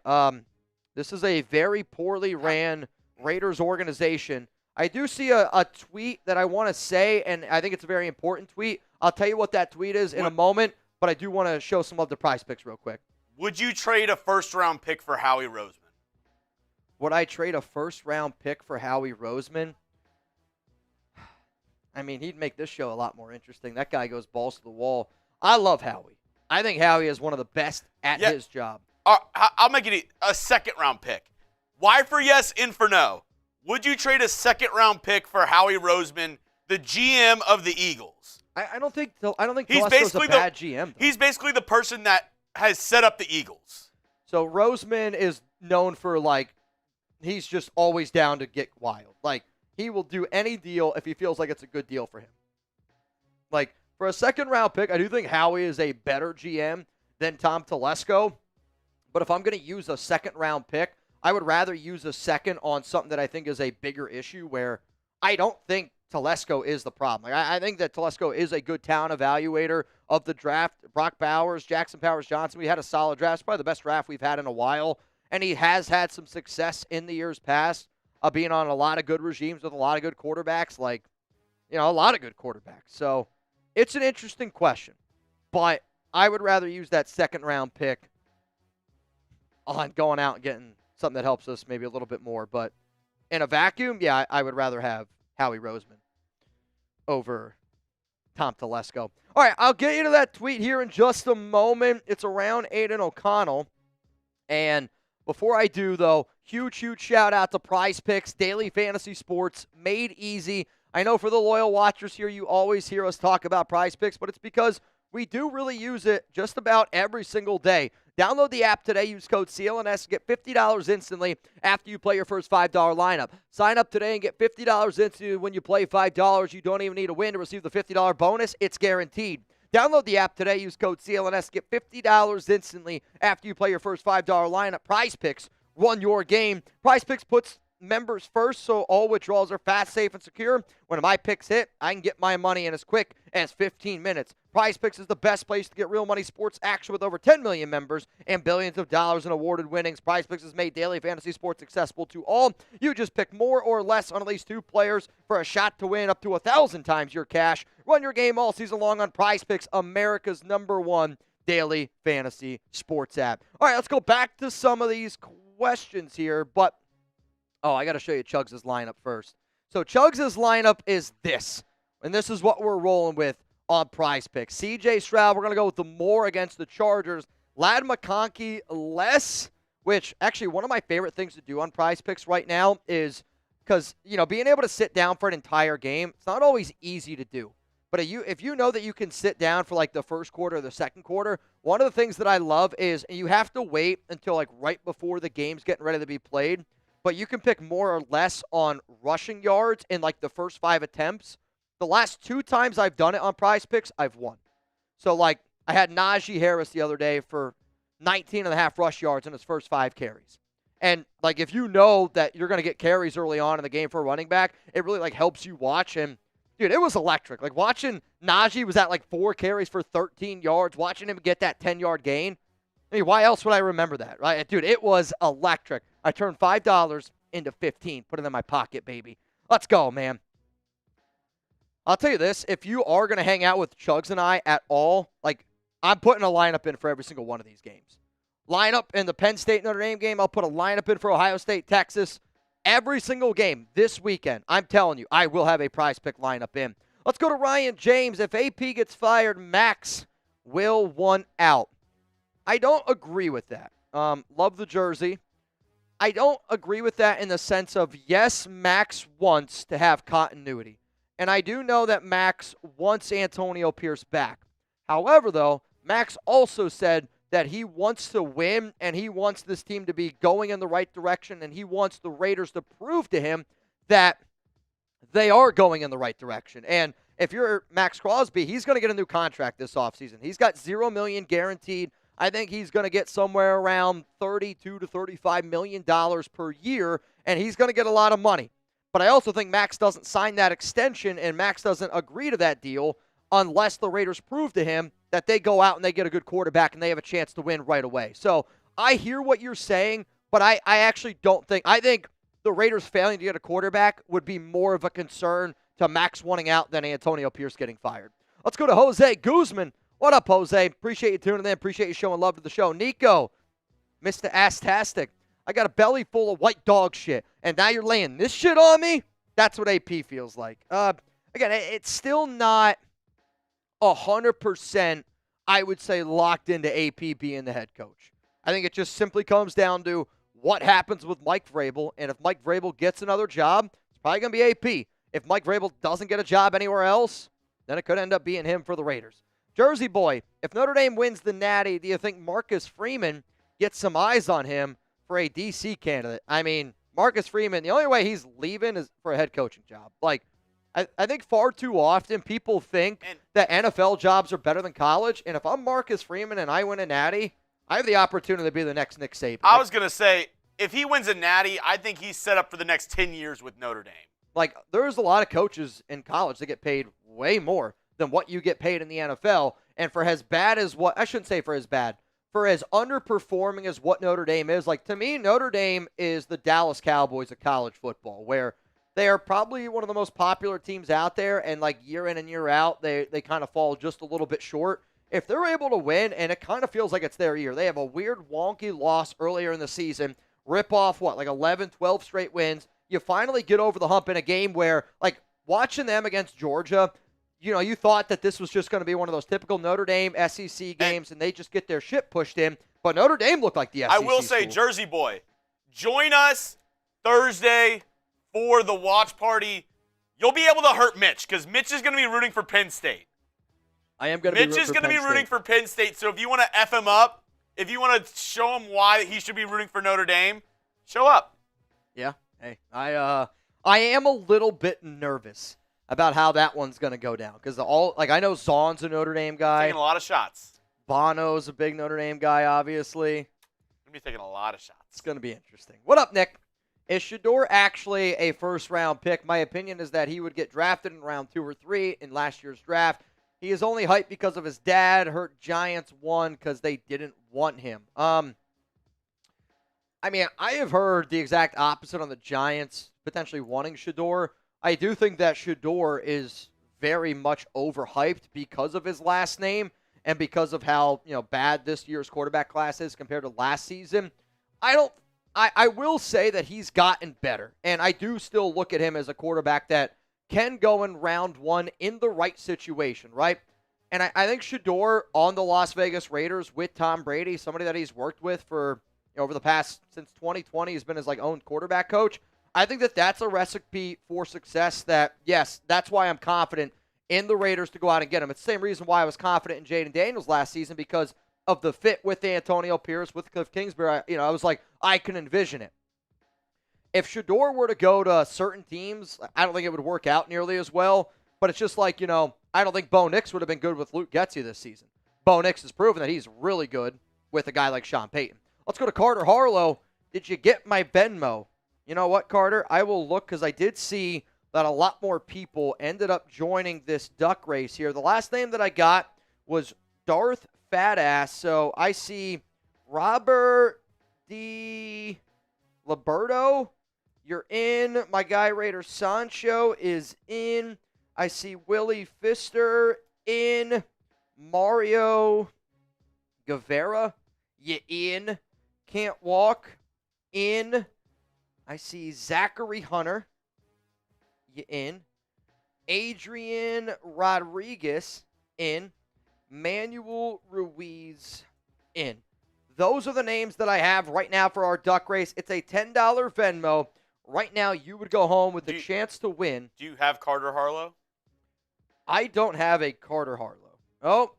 This is a very poorly ran Raiders organization. I do see a tweet that I want to say, and I think it's a very important tweet. I'll tell you what that tweet is in a moment, but I do want to show some of the PrizePicks real quick. Would you trade a first-round pick for Howie Roseman? Would I trade a first-round pick for Howie Roseman? I mean, he'd make this show a lot more interesting. That guy goes balls to the wall. I love Howie. I think Howie is one of the best at his job. I'll make it a second-round pick. Why for yes, in for no? Would you trade a second-round pick for Howie Roseman, the GM of the Eagles? I don't think Telesco's a bad GM. Though. He's basically the person that has set up the Eagles. So Roseman is known for, like, he's just always down to get wild. Like, he will do any deal if he feels like it's a good deal for him. Like, for a second-round pick, I do think Howie is a better GM than Tom Telesco. But if I'm going to use a second-round pick, I would rather use a second on something that I think is a bigger issue where I don't think Telesco is the problem. Like, I think that Telesco is a good talent evaluator. of the draft. Brock Bowers, Jackson Powers-Johnson, we had a solid draft. It's probably the best draft we've had in a while. And he has had some success in the years past, being on a lot of good regimes with a lot of good quarterbacks, a lot of good quarterbacks. So it's an interesting question. But I would rather use that second-round pick on going out and getting something that helps us maybe a little bit more. But in a vacuum, yeah, I would rather have Howie Roseman over Tom Telesco. All right, I'll get you to that tweet here in just a moment. It's around Aiden O'Connell. And before I do, though, huge shout out to PrizePicks, daily fantasy sports, made easy. I know for the loyal watchers here, you always hear us talk about PrizePicks, but it's because we do really use it just about every single day. Download the app today. Use code CLNS to get $50 instantly after you play your first $5 lineup. Sign up today and get $50 instantly when you play $5. You don't even need a win to receive the $50 bonus. It's guaranteed. Download the app today. Use code CLNS to get $50 instantly after you play your first $5 lineup. PrizePicks, run your game. PrizePicks puts members first, so all withdrawals are fast, safe, and secure. When my picks hit, I can get my money in as quick as 15 minutes. PrizePicks is the best place to get real money sports action with over 10 million members and billions of dollars in awarded winnings. PrizePicks has made daily fantasy sports accessible to all. You just pick more or less on at least 2 players for a shot to win up to 1,000 times your cash. Run your game all season long on PrizePicks, America's #1 daily fantasy sports app. All right, let's go back to some of these questions here, but I got to show you Chuggs' lineup first. So Chuggs' lineup is this, and this is what we're rolling with on PrizePicks. C.J. Stroud, we're going to go with the more against the Chargers. Ladd McConkey, less, which actually one of my favorite things to do on PrizePicks right now is because, being able to sit down for an entire game, it's not always easy to do. But if you know that you can sit down for like the first quarter or the second quarter, one of the things that I love is you have to wait until like right before the game's getting ready to be played. But you can pick more or less on rushing yards in like the first 5 attempts. The last 2 times I've done it on PrizePicks, I've won. So like I had Najee Harris the other day for 19.5 rush yards in his first 5 carries. And like if you know that you're going to get carries early on in the game for a running back, it really like helps you watch. And dude, it was electric. Like watching Najee was at like 4 carries for 13 yards, watching him get that 10-yard gain. I mean, why else would I remember that, right? Dude, it was electric. I turned $5 into 15, put it in my pocket, baby. Let's go, man. I'll tell you this, if you are going to hang out with Chuggs and I at all, like, I'm putting a lineup in for every single one of these games. Lineup in the Penn State Notre Dame game, I'll put a lineup in for Ohio State, Texas. Every single game this weekend, I'm telling you, I will have a prize pick lineup in. Let's go to Ryan James. If AP gets fired, Max will want out. I don't agree with that. Love the jersey. I don't agree with that in the sense of, yes, Max wants to have continuity. And I do know that Max wants Antonio Pierce back. However, though, Max also said that he wants to win and he wants this team to be going in the right direction and he wants the Raiders to prove to him that they are going in the right direction. And if you're Max Crosby, he's going to get a new contract this offseason. He's got $0 million guaranteed. I think he's going to get somewhere around $32 to $35 million per year, and he's going to get a lot of money. But I also think Max doesn't sign that extension, and Max doesn't agree to that deal unless the Raiders prove to him that they go out and they get a good quarterback and they have a chance to win right away. So I hear what you're saying, but I actually don't think – I think the Raiders failing to get a quarterback would be more of a concern to Max wanting out than Antonio Pierce getting fired. Let's go to Jose Guzman. What up, Jose? Appreciate you tuning in. Appreciate you showing love to the show. Nico, Mr. Astastic. I got a belly full of white dog shit, and now you're laying this shit on me? That's what AP feels like. Again, it's still not 100%, I would say, locked into AP being the head coach. I think it just simply comes down to what happens with Mike Vrabel, and if Mike Vrabel gets another job, it's probably going to be AP. If Mike Vrabel doesn't get a job anywhere else, then it could end up being him for the Raiders. Jersey Boy, if Notre Dame wins the Natty, do you think Marcus Freeman gets some eyes on him for a DC candidate? I mean, Marcus Freeman, the only way he's leaving is for a head coaching job. Like, I think far too often people think that NFL jobs are better than college, and if I'm Marcus Freeman and I win a Natty, I have the opportunity to be the next Nick Saban. I was going to say, if he wins a Natty, I think he's set up for the next 10 years with Notre Dame. Like, there's a lot of coaches in college that get paid way more than what you get paid in the NFL. And for as bad as what, I shouldn't say for as bad, for as underperforming as what Notre Dame is, like to me, Notre Dame is the Dallas Cowboys of college football, where they are probably one of the most popular teams out there, and like year in and year out, they kind of fall just a little bit short. If they're able to win, and it kind of feels like it's their year, they have a weird, wonky loss earlier in the season, rip off, like 11, 12 straight wins. You finally get over the hump in a game where, like, watching them against Georgia, you thought that this was just going to be one of those typical Notre Dame SEC games, and they just get their shit pushed in. But Notre Dame looked like the SEC I will say, school. Jersey boy, join us Thursday for the watch party. You'll be able to hurt Mitch because Mitch is going to be rooting for Penn State. I am going to be Mitch is going to be rooting for Penn State. So if you want to F him up, if you want to show him why he should be rooting for Notre Dame, show up. Yeah. Hey, I am a little bit nervous about how that one's going to go down because I know Zahn's a Notre Dame guy. Taking a lot of shots. Bono's a big Notre Dame guy, obviously. Going to be taking a lot of shots. It's going to be interesting. What up, Nick? Is Shedeur actually a first-round pick? My opinion is that he would get drafted in round 2 or 3 in last year's draft. He is only hyped because of his dad. Hurt Giants won because they didn't want him. I have heard the exact opposite on the Giants potentially wanting Shedeur. I do think that Shedeur is very much overhyped because of his last name and because of how bad this year's quarterback class is compared to last season. I will say that he's gotten better, and I do still look at him as a quarterback that can go in round 1 in the right situation, right? And I think Shedeur on the Las Vegas Raiders with Tom Brady, somebody that he's worked with for over the past, since 2020, has been his own quarterback coach. I think that that's a recipe for success that, yes, that's why I'm confident in the Raiders to go out and get him. It's the same reason why I was confident in Jaden Daniels last season because of the fit with Antonio Pierce, with Cliff Kingsbury. I was like, I can envision it. If Shedeur were to go to certain teams, I don't think it would work out nearly as well. But it's just like, I don't think Bo Nix would have been good with Luke Getsy this season. Bo Nix has proven that he's really good with a guy like Sean Payton. Let's go to Carter Harlow. Did you get my Venmo? You know what, Carter? I will look because I did see that a lot more people ended up joining this duck race here. The last name that I got was Darth Fatass. So I see Robert D. Liberto. You're in. My guy Raider Sancho is in. I see Willie Pfister in. Mario Guevara, you in. Can't walk, in. I see Zachary Hunter, you in. Adrian Rodriguez, in. Manuel Ruiz, in. Those are the names that I have right now for our duck race. It's a $10 Venmo. Right now, you would go home with the chance to win. Do you have Carter Harlow? I don't have a Carter Harlow. Oh.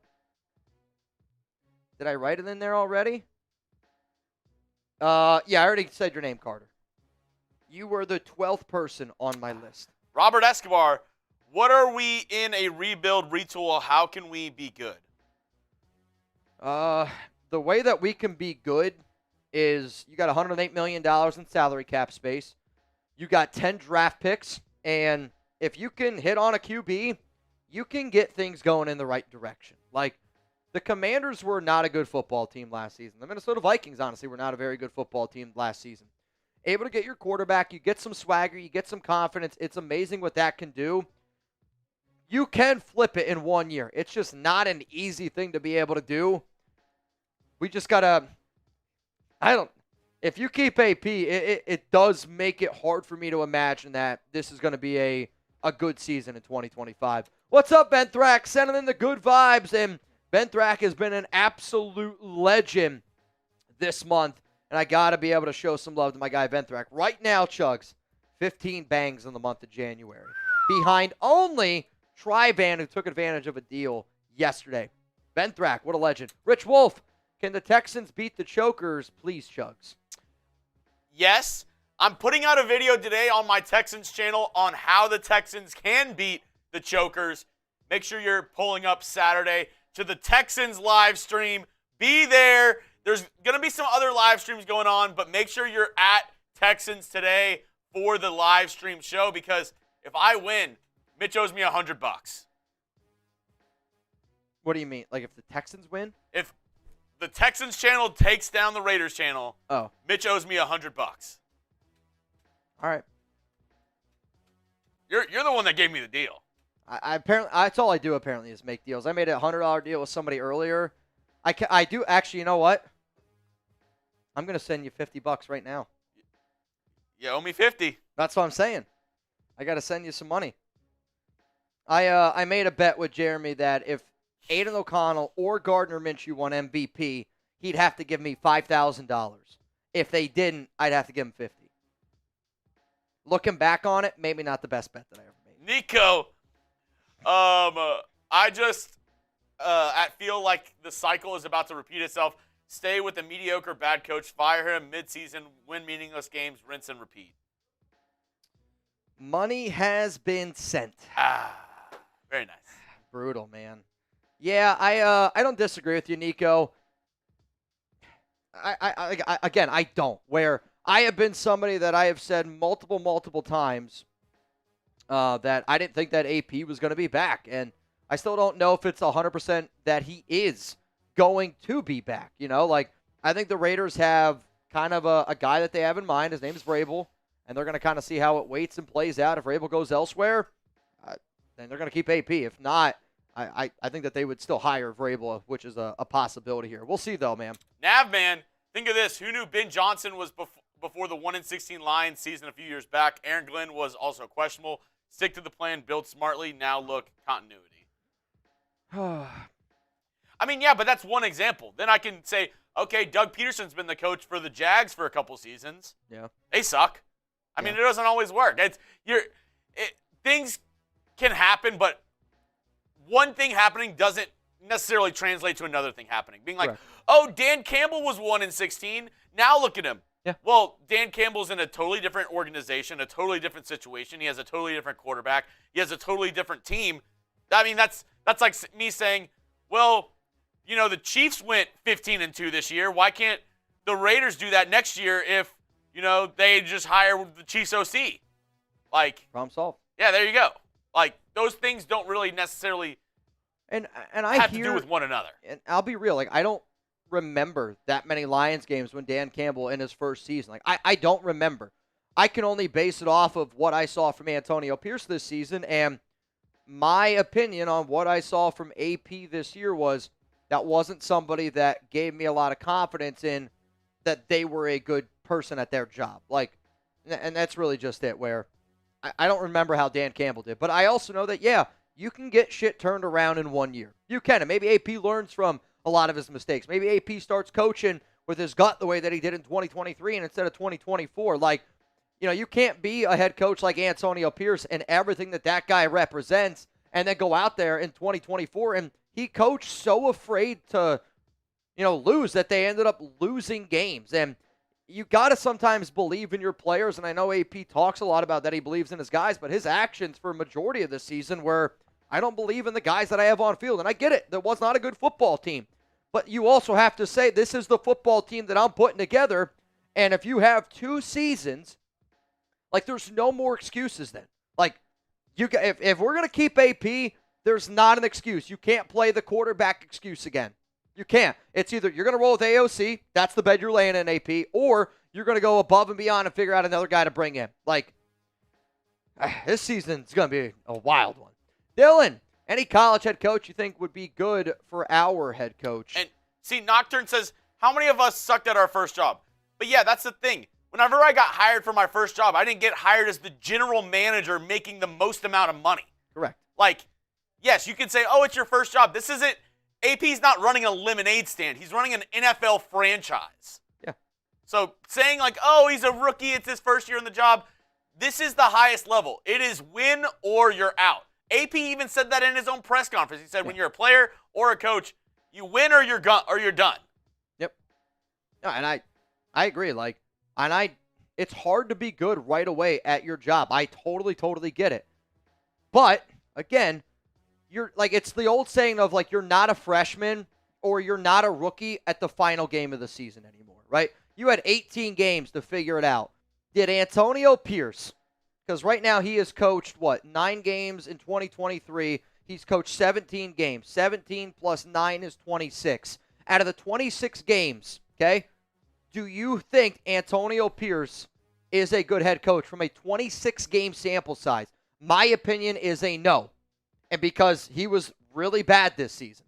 Did I write it in there already? Yeah, I already said your name, Carter. You were the 12th person on my list. Robert Escobar, what are we in a rebuild, retool? How can we be good? The way that we can be good is you got $108 million in salary cap space. You got 10 draft picks, and if you can hit on a QB, you can get things going in the right direction. Like, the Commanders were not a good football team last season. The Minnesota Vikings, honestly, were not a very good football team last season. Able to get your quarterback, you get some swagger, you get some confidence. It's amazing what that can do. You can flip it in 1 year. It's just not an easy thing to be able to do. We just got to, if you keep AP, it does make it hard for me to imagine that this is going to be a good season in 2025. What's up, Ben Thrack? Sending in the good vibes. And Ben Thrack has been an absolute legend this month. And I got to be able to show some love to my guy, Ben Thrack. Right now, Chuggs, 15 bangs in the month of January. Behind only Tri-Van, who took advantage of a deal yesterday. Ben Thrack, what a legend. Rich Wolf, can the Texans beat the Chokers? Please, Chuggs. Yes. I'm putting out a video today on my Texans channel on how the Texans can beat the Chokers. Make sure you're pulling up Saturday to the Texans live stream. Be there. There's going to be some other live streams going on, but make sure you're at Texans today for the live stream show because if I win, Mitch owes me $100. What do you mean? Like if the Texans win? If the Texans channel takes down the Raiders channel, Mitch owes me $100. All right. You're the one that gave me the deal. I apparently that's all I do apparently is make deals. I made a $100 deal with somebody earlier. I do actually. You know what? I'm gonna send you $50 right now. You owe me 50. That's what I'm saying. I gotta send you some money. I made a bet with Jeremy that if Aiden O'Connell or Gardner Minshew won MVP, he'd have to give me $5,000. If they didn't, I'd have to give him $50. Looking back on it, maybe not the best bet that I ever made. Nico, I just I feel like the cycle is about to repeat itself. Stay with a mediocre bad coach, fire him midseason, win meaningless games, rinse and repeat. Money has been sent. Very nice. Brutal, man. Yeah, I don't disagree with you, Nico. I don't. Where I have been somebody that I have said multiple times that I didn't think that AP was going to be back, and I still don't know if it's 100% that he is going to be back. You know, like I think the Raiders have kind of a guy that they have in mind. His name is Vrabel, and they're going to kind of see how it waits and plays out. If Vrabel goes elsewhere, then they're going to keep AP. If not, I think that they would still hire Vrabel, which is a possibility here. We'll see, though, man. Navman, think of this. Who knew Ben Johnson was before the 1-16 Lions season a few years back? Aaron Glenn was also questionable. Stick to the plan, build smartly. Now look, continuity. I mean, yeah, but that's one example. Then I can say, okay, Doug Peterson's been the coach for the Jags for a couple seasons. Yeah. They suck. I mean, it doesn't always work. Things can happen, but one thing happening doesn't necessarily translate to another thing happening. Being like, oh, Dan Campbell was 1-16. Now look at him. Yeah. Well, Dan Campbell's in a totally different organization, a totally different situation. He has a totally different quarterback. He has a totally different team. I mean, that's like me saying, well, you know, the Chiefs went 15-2 this year. Why can't the Raiders do that next year if, you know, they just hire the Chiefs OC? Like, problem solved. Yeah, there you go. Like, those things don't really necessarily and have to do with one another. And I'll be real, like I don't remember that many Lions games when Dan Campbell in his first season. Like I don't remember. I can only base it off of what I saw from Antonio Pierce this season, and my opinion on what I saw from AP this year was that wasn't somebody that gave me a lot of confidence in that they were a good person at their job. Like, and that's really just it, where I don't remember how Dan Campbell did. But I also know that, yeah, you can get shit turned around in 1 year. You can. And maybe AP learns from a lot of his mistakes. Maybe AP starts coaching with his gut the way that he did in 2023 and instead of 2024. Like, you know, you can't be a head coach like Antonio Pierce and everything that guy represents and then go out there in 2024. And he coached so afraid to, you know, lose that they ended up losing games. And you got to sometimes believe in your players. And I know AP talks a lot about that he believes in his guys, but his actions for a majority of the season were, I don't believe in the guys that I have on field. And I get it. That was not a good football team. But you also have to say, this is the football team that I'm putting together. And if you have 2 seasons, like, there's no more excuses then. Like, if we're going to keep AP, there's not an excuse. You can't play the quarterback excuse again. You can't. It's either you're going to roll with AOC, that's the bed you're laying in, AP, or you're going to go above and beyond and figure out another guy to bring in. Like, this season's going to be a wild one. Dylan, any college head coach you think would be good for our head coach? And see, Nocturne says, how many of us sucked at our first job? But yeah, that's the thing. Whenever I got hired for my first job, I didn't get hired as the general manager making the most amount of money. Correct. Like, yes, you can say, oh, it's your first job. This isn't, AP's not running a lemonade stand. He's running an NFL franchise. Yeah. So saying like, oh, he's a rookie, it's his first year in the job, this is the highest level. It is win or you're out. AP even said that in his own press conference. He said, when you're a player or a coach, you win or you're done. Yep. No, and I agree. Like, it's hard to be good right away at your job. I totally get it. But again, you're like, it's the old saying of like, you're not a freshman or you're not a rookie at the final game of the season anymore, right? You had 18 games to figure it out. Did Antonio Pierce, because right now he has coached, 9 games in 2023. He's coached 17 games. 17 plus 9 is 26. Out of the 26 games, okay, do you think Antonio Pierce is a good head coach from a 26-game sample size? My opinion is a no. And because he was really bad this season.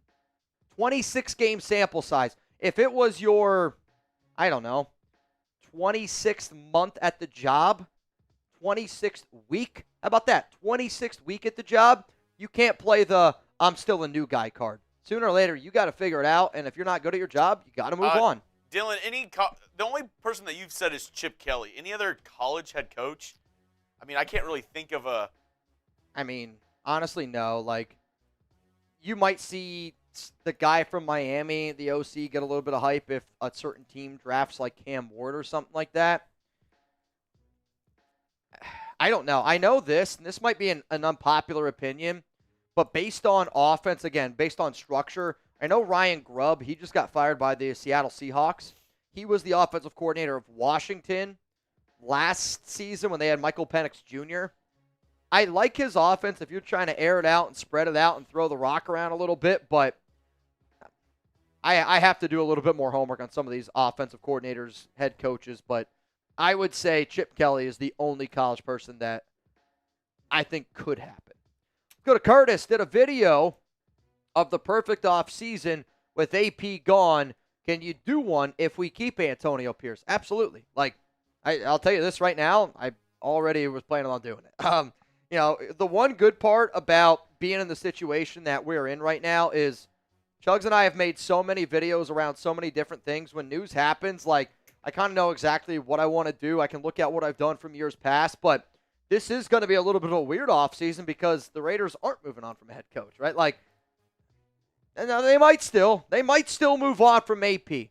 26-game sample size. If it was your, I don't know, 26th month at the job, 26th week, how about that? 26th week at the job, you can't play the I'm still a new guy card. Sooner or later, you got to figure it out, and if you're not good at your job, you got to move on. Dylan, the only person that you've said is Chip Kelly. Any other college head coach? I mean, I can't really think of a. I mean, honestly, no. Like, you might see the guy from Miami, the OC, get a little bit of hype if a certain team drafts like Cam Ward or something like that. I don't know. I know this, and this might be an unpopular opinion, but based on offense, again, based on structure, I know Ryan Grubb, he just got fired by the Seattle Seahawks. He was the offensive coordinator of Washington last season when they had Michael Penix Jr. I like his offense if you're trying to air it out and spread it out and throw the rock around a little bit, but I have to do a little bit more homework on some of these offensive coordinators, head coaches, but I would say Chip Kelly is the only college person that I think could happen. Go to Curtis, did a video of the perfect offseason with AP gone. Can you do one if we keep Antonio Pierce? Absolutely. Like, I'll tell you this right now. I already was planning on doing it. You know, the one good part about being in the situation that we're in right now is Chuggs and I have made so many videos around so many different things. When news happens, like, I kind of know exactly what I want to do. I can look at what I've done from years past, but this is going to be a little bit of a weird offseason because the Raiders aren't moving on from a head coach, right? Like, and they might still move on from AP.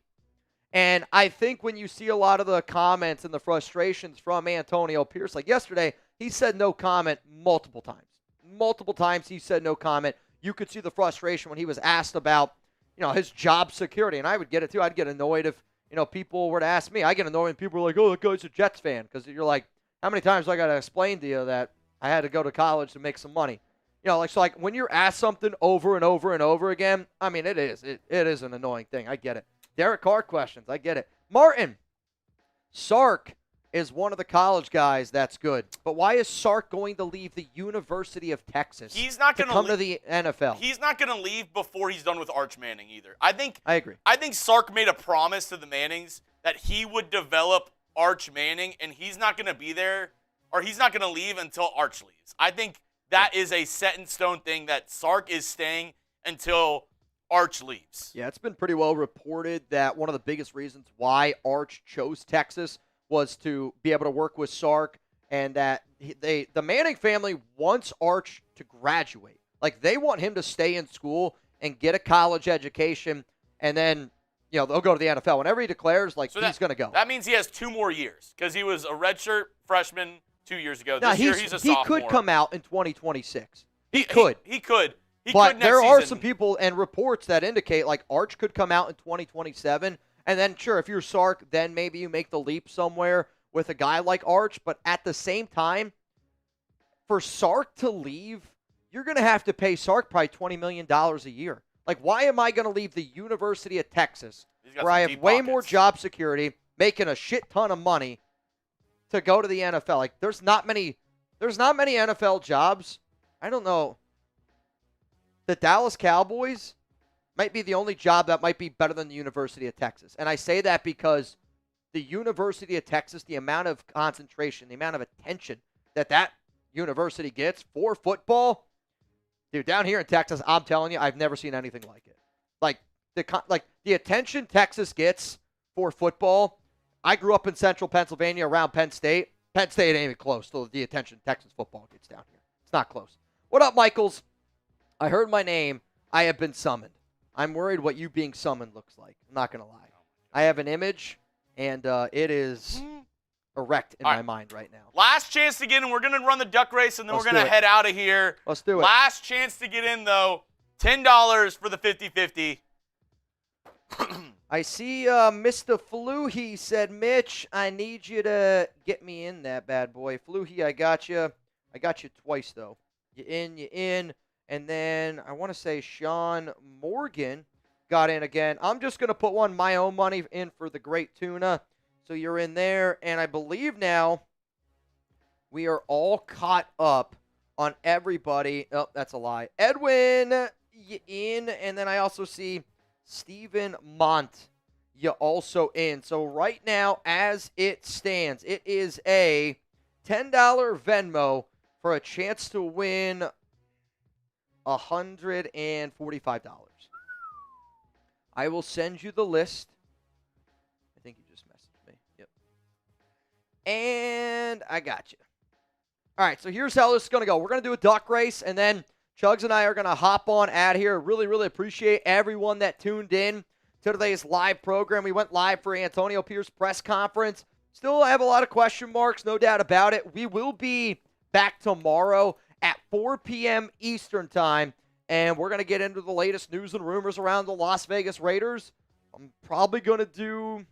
And I think when you see a lot of the comments and the frustrations from Antonio Pierce, like yesterday, he said no comment multiple times. Multiple times he said no comment. You could see the frustration when he was asked about, you know, his job security. And I would get it too. I'd get annoyed if, you know, people were to ask me. I get annoyed when people are like, oh, that guy's a Jets fan. Because you're like, how many times do I got to explain to you that I had to go to college to make some money? You know, like when you're asked something over and over and over again, I mean, it is an annoying thing. I get it. Derek Carr questions. I get it. Martin, Sark is one of the college guys that's good. But why is Sark going to leave the University of Texas He's not going to come to the NFL? He's not going to leave before he's done with Arch Manning either. I agree. I think Sark made a promise to the Mannings that he would develop Arch Manning, and he's not going to be there, or he's not going to leave until Arch leaves. I think that is a set-in-stone thing that Sark is staying until Arch leaves. Yeah, it's been pretty well reported that one of the biggest reasons why Arch chose Texas was to be able to work with Sark, and that the Manning family wants Arch to graduate. Like, they want him to stay in school and get a college education, and then, you know, they'll go to the NFL. Whenever he declares, like, so he's going to go. That means he has 2 more years because he was a redshirt freshman 2 years ago. This year he's a sophomore. He could come out in 2026. He could. He could. But there are some people and reports that indicate, like, Arch could come out in 2027. And then, sure, if you're Sark, then maybe you make the leap somewhere with a guy like Arch. But at the same time, for Sark to leave, you're going to have to pay Sark probably $20 million a year. Like, why am I going to leave the University of Texas, where I have way more job security, making a shit ton of money, to go to the NFL? Like, there's not many NFL jobs. I don't know. The Dallas Cowboys might be the only job that might be better than the University of Texas. And I say that because the University of Texas, the amount of concentration, the amount of attention that university gets for football, dude, down here in Texas, I'm telling you, I've never seen anything like it. Like the attention Texas gets for football. I grew up in central Pennsylvania around Penn State. Penn State ain't even close to the attention Texas football gets down here. It's not close. What up, Michaels? I heard my name. I have been summoned. I'm worried what you being summoned looks like. I'm not going to lie. I have an image, and it is erect in my mind right now. Last chance to get in. We're going to run the duck race, and then we're going to head out of here. Let's do it. Last chance to get in, though. $10 for the 50-50. I see Mr. Fluhy said, Mitch, I need you to get me in that bad boy. Fluhy, I got you. I got you twice, though. You're in. And then I want to say Sean Morgan got in again. I'm just going to put my own money in for the Great Tuna. So you're in there. And I believe now we are all caught up on everybody. Oh, that's a lie. Edwin in. And then I also see Stephen Mont. You also in. So right now, as it stands, it is a $10 Venmo for a chance to win $145. I will send you the list. I think you just messaged me. Yep. And I got you. All right, so here's how this is going to go. We're going to do a duck race, and then Chuggs and I are going to hop on out here. Really, really appreciate everyone that tuned in to today's live program. We went live for Antonio Pierce press conference. Still have a lot of question marks, no doubt about it. We will be back tomorrow at 4 p.m. Eastern time, and we're going to get into the latest news and rumors around the Las Vegas Raiders. I'm probably going to do,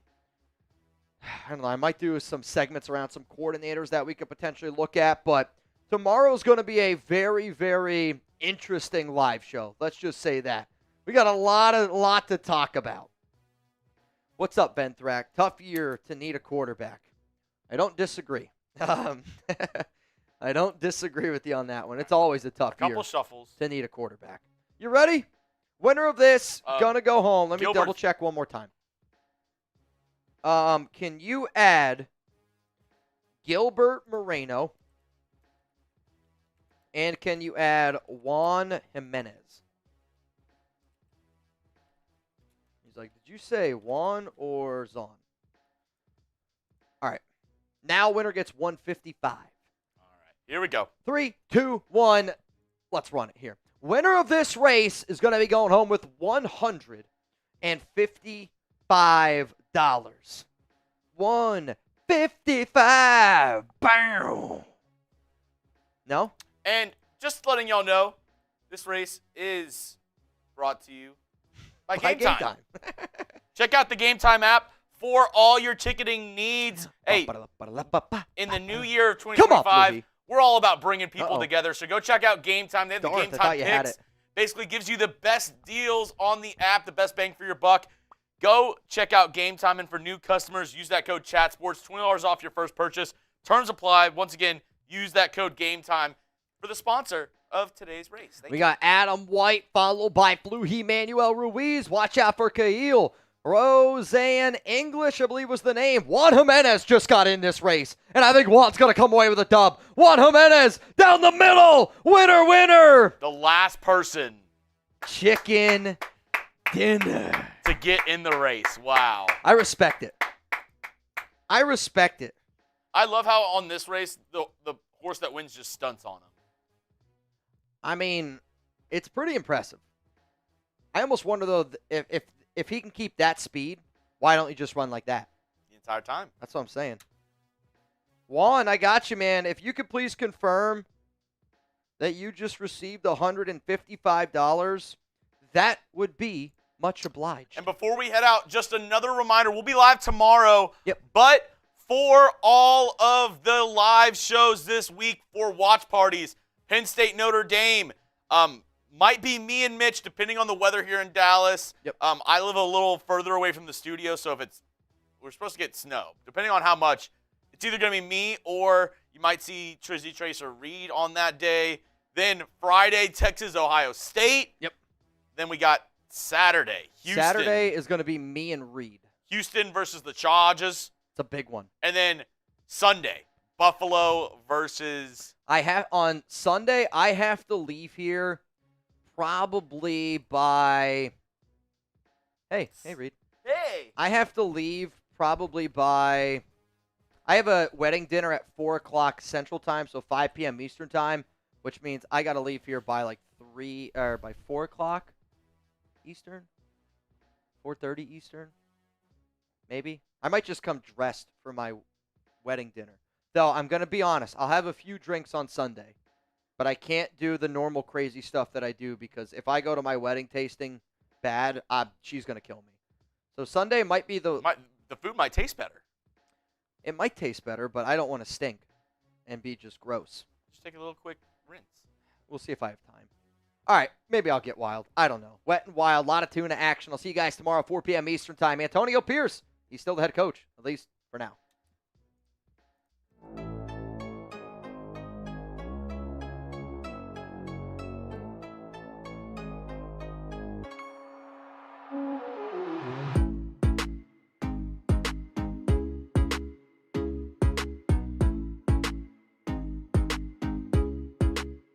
I don't know, I might do some segments around some coordinators that we could potentially look at, but tomorrow's going to be a very, very interesting live show. Let's just say that. We got a lot to talk about. What's up, Ben Thrack? Tough year to need a quarterback. I don't disagree. I don't disagree with you on that one. It's always a tough year Couple shuffles. to need a quarterback. You ready? Winner of this, gonna go home. Let me Gilbert. double check one more time. Can you add Gilbert Moreno? And can you add Juan Jimenez? He's like, did you say Juan or Zon? All right. Now winner gets 155. Here we go. 3, 2, 1. Let's run it here. Winner of this race is going to be going home with $155. $155. Bam. No? And just letting y'all know, this race is brought to you by Game Time. Check out the Game Time app for all your ticketing needs. Hey, in the new year of 2025, we're all about bringing people together. So go check out Game Time. They have the Game Time picks. Basically gives you the best deals on the app, the best bang for your buck. Go check out Game Time. And for new customers, use that code ChatSports. $20 off your first purchase. Terms apply. Once again, use that code Game Time for the sponsor of today's race. We got Adam White, followed by Fluhy Manuel Ruiz. Watch out for Kail. Roseanne English, I believe was the name. Juan Jimenez just got in this race, and I think Juan's going to come away with a dub. Juan Jimenez down the middle. Winner, winner. The last person. Chicken dinner. To get in the race. Wow. I respect it. I respect it. I love how on this race, the horse that wins just stunts on him. I mean, it's pretty impressive. I almost wonder, though, if he can keep that speed, why don't you just run like that? The entire time. That's what I'm saying. Juan, I got you, man. If you could please confirm that you just received $155, that would be much obliged. And before we head out, just another reminder, we'll be live tomorrow. Yep. But for all of the live shows this week for watch parties, Penn State, Notre Dame, might be me and Mitch, depending on the weather here in Dallas. Yep. I live a little further away from the studio, so we're supposed to get snow. Depending on how much, it's either going to be me or you might see Trizzy Tracer Reed on that day. Then Friday, Texas, Ohio State. Yep. Then we got Saturday, Houston. Saturday is going to be me and Reed. Houston versus the Chargers. It's a big one. And then Sunday, Buffalo versus... On Sunday, I have to leave here probably by... Hey, Reed. Hey! I have to leave probably by... I have a wedding dinner at 4 o'clock Central Time, so 5 p.m. Eastern Time, which means I got to leave here by like 4 o'clock Eastern? 4:30 Eastern? Maybe? I might just come dressed for my wedding dinner. Though, I'm going to be honest, I'll have a few drinks on Sunday, but I can't do the normal crazy stuff that I do because if I go to my wedding tasting bad, she's going to kill me. So Sunday might be the food might taste better. It might taste better, but I don't want to stink and be just gross. Just take a little quick rinse. We'll see if I have time. All right, maybe I'll get wild. I don't know. Wet and wild, a lot of tuna action. I'll see you guys tomorrow, 4 p.m. Eastern Time. Antonio Pierce, he's still the head coach, at least for now.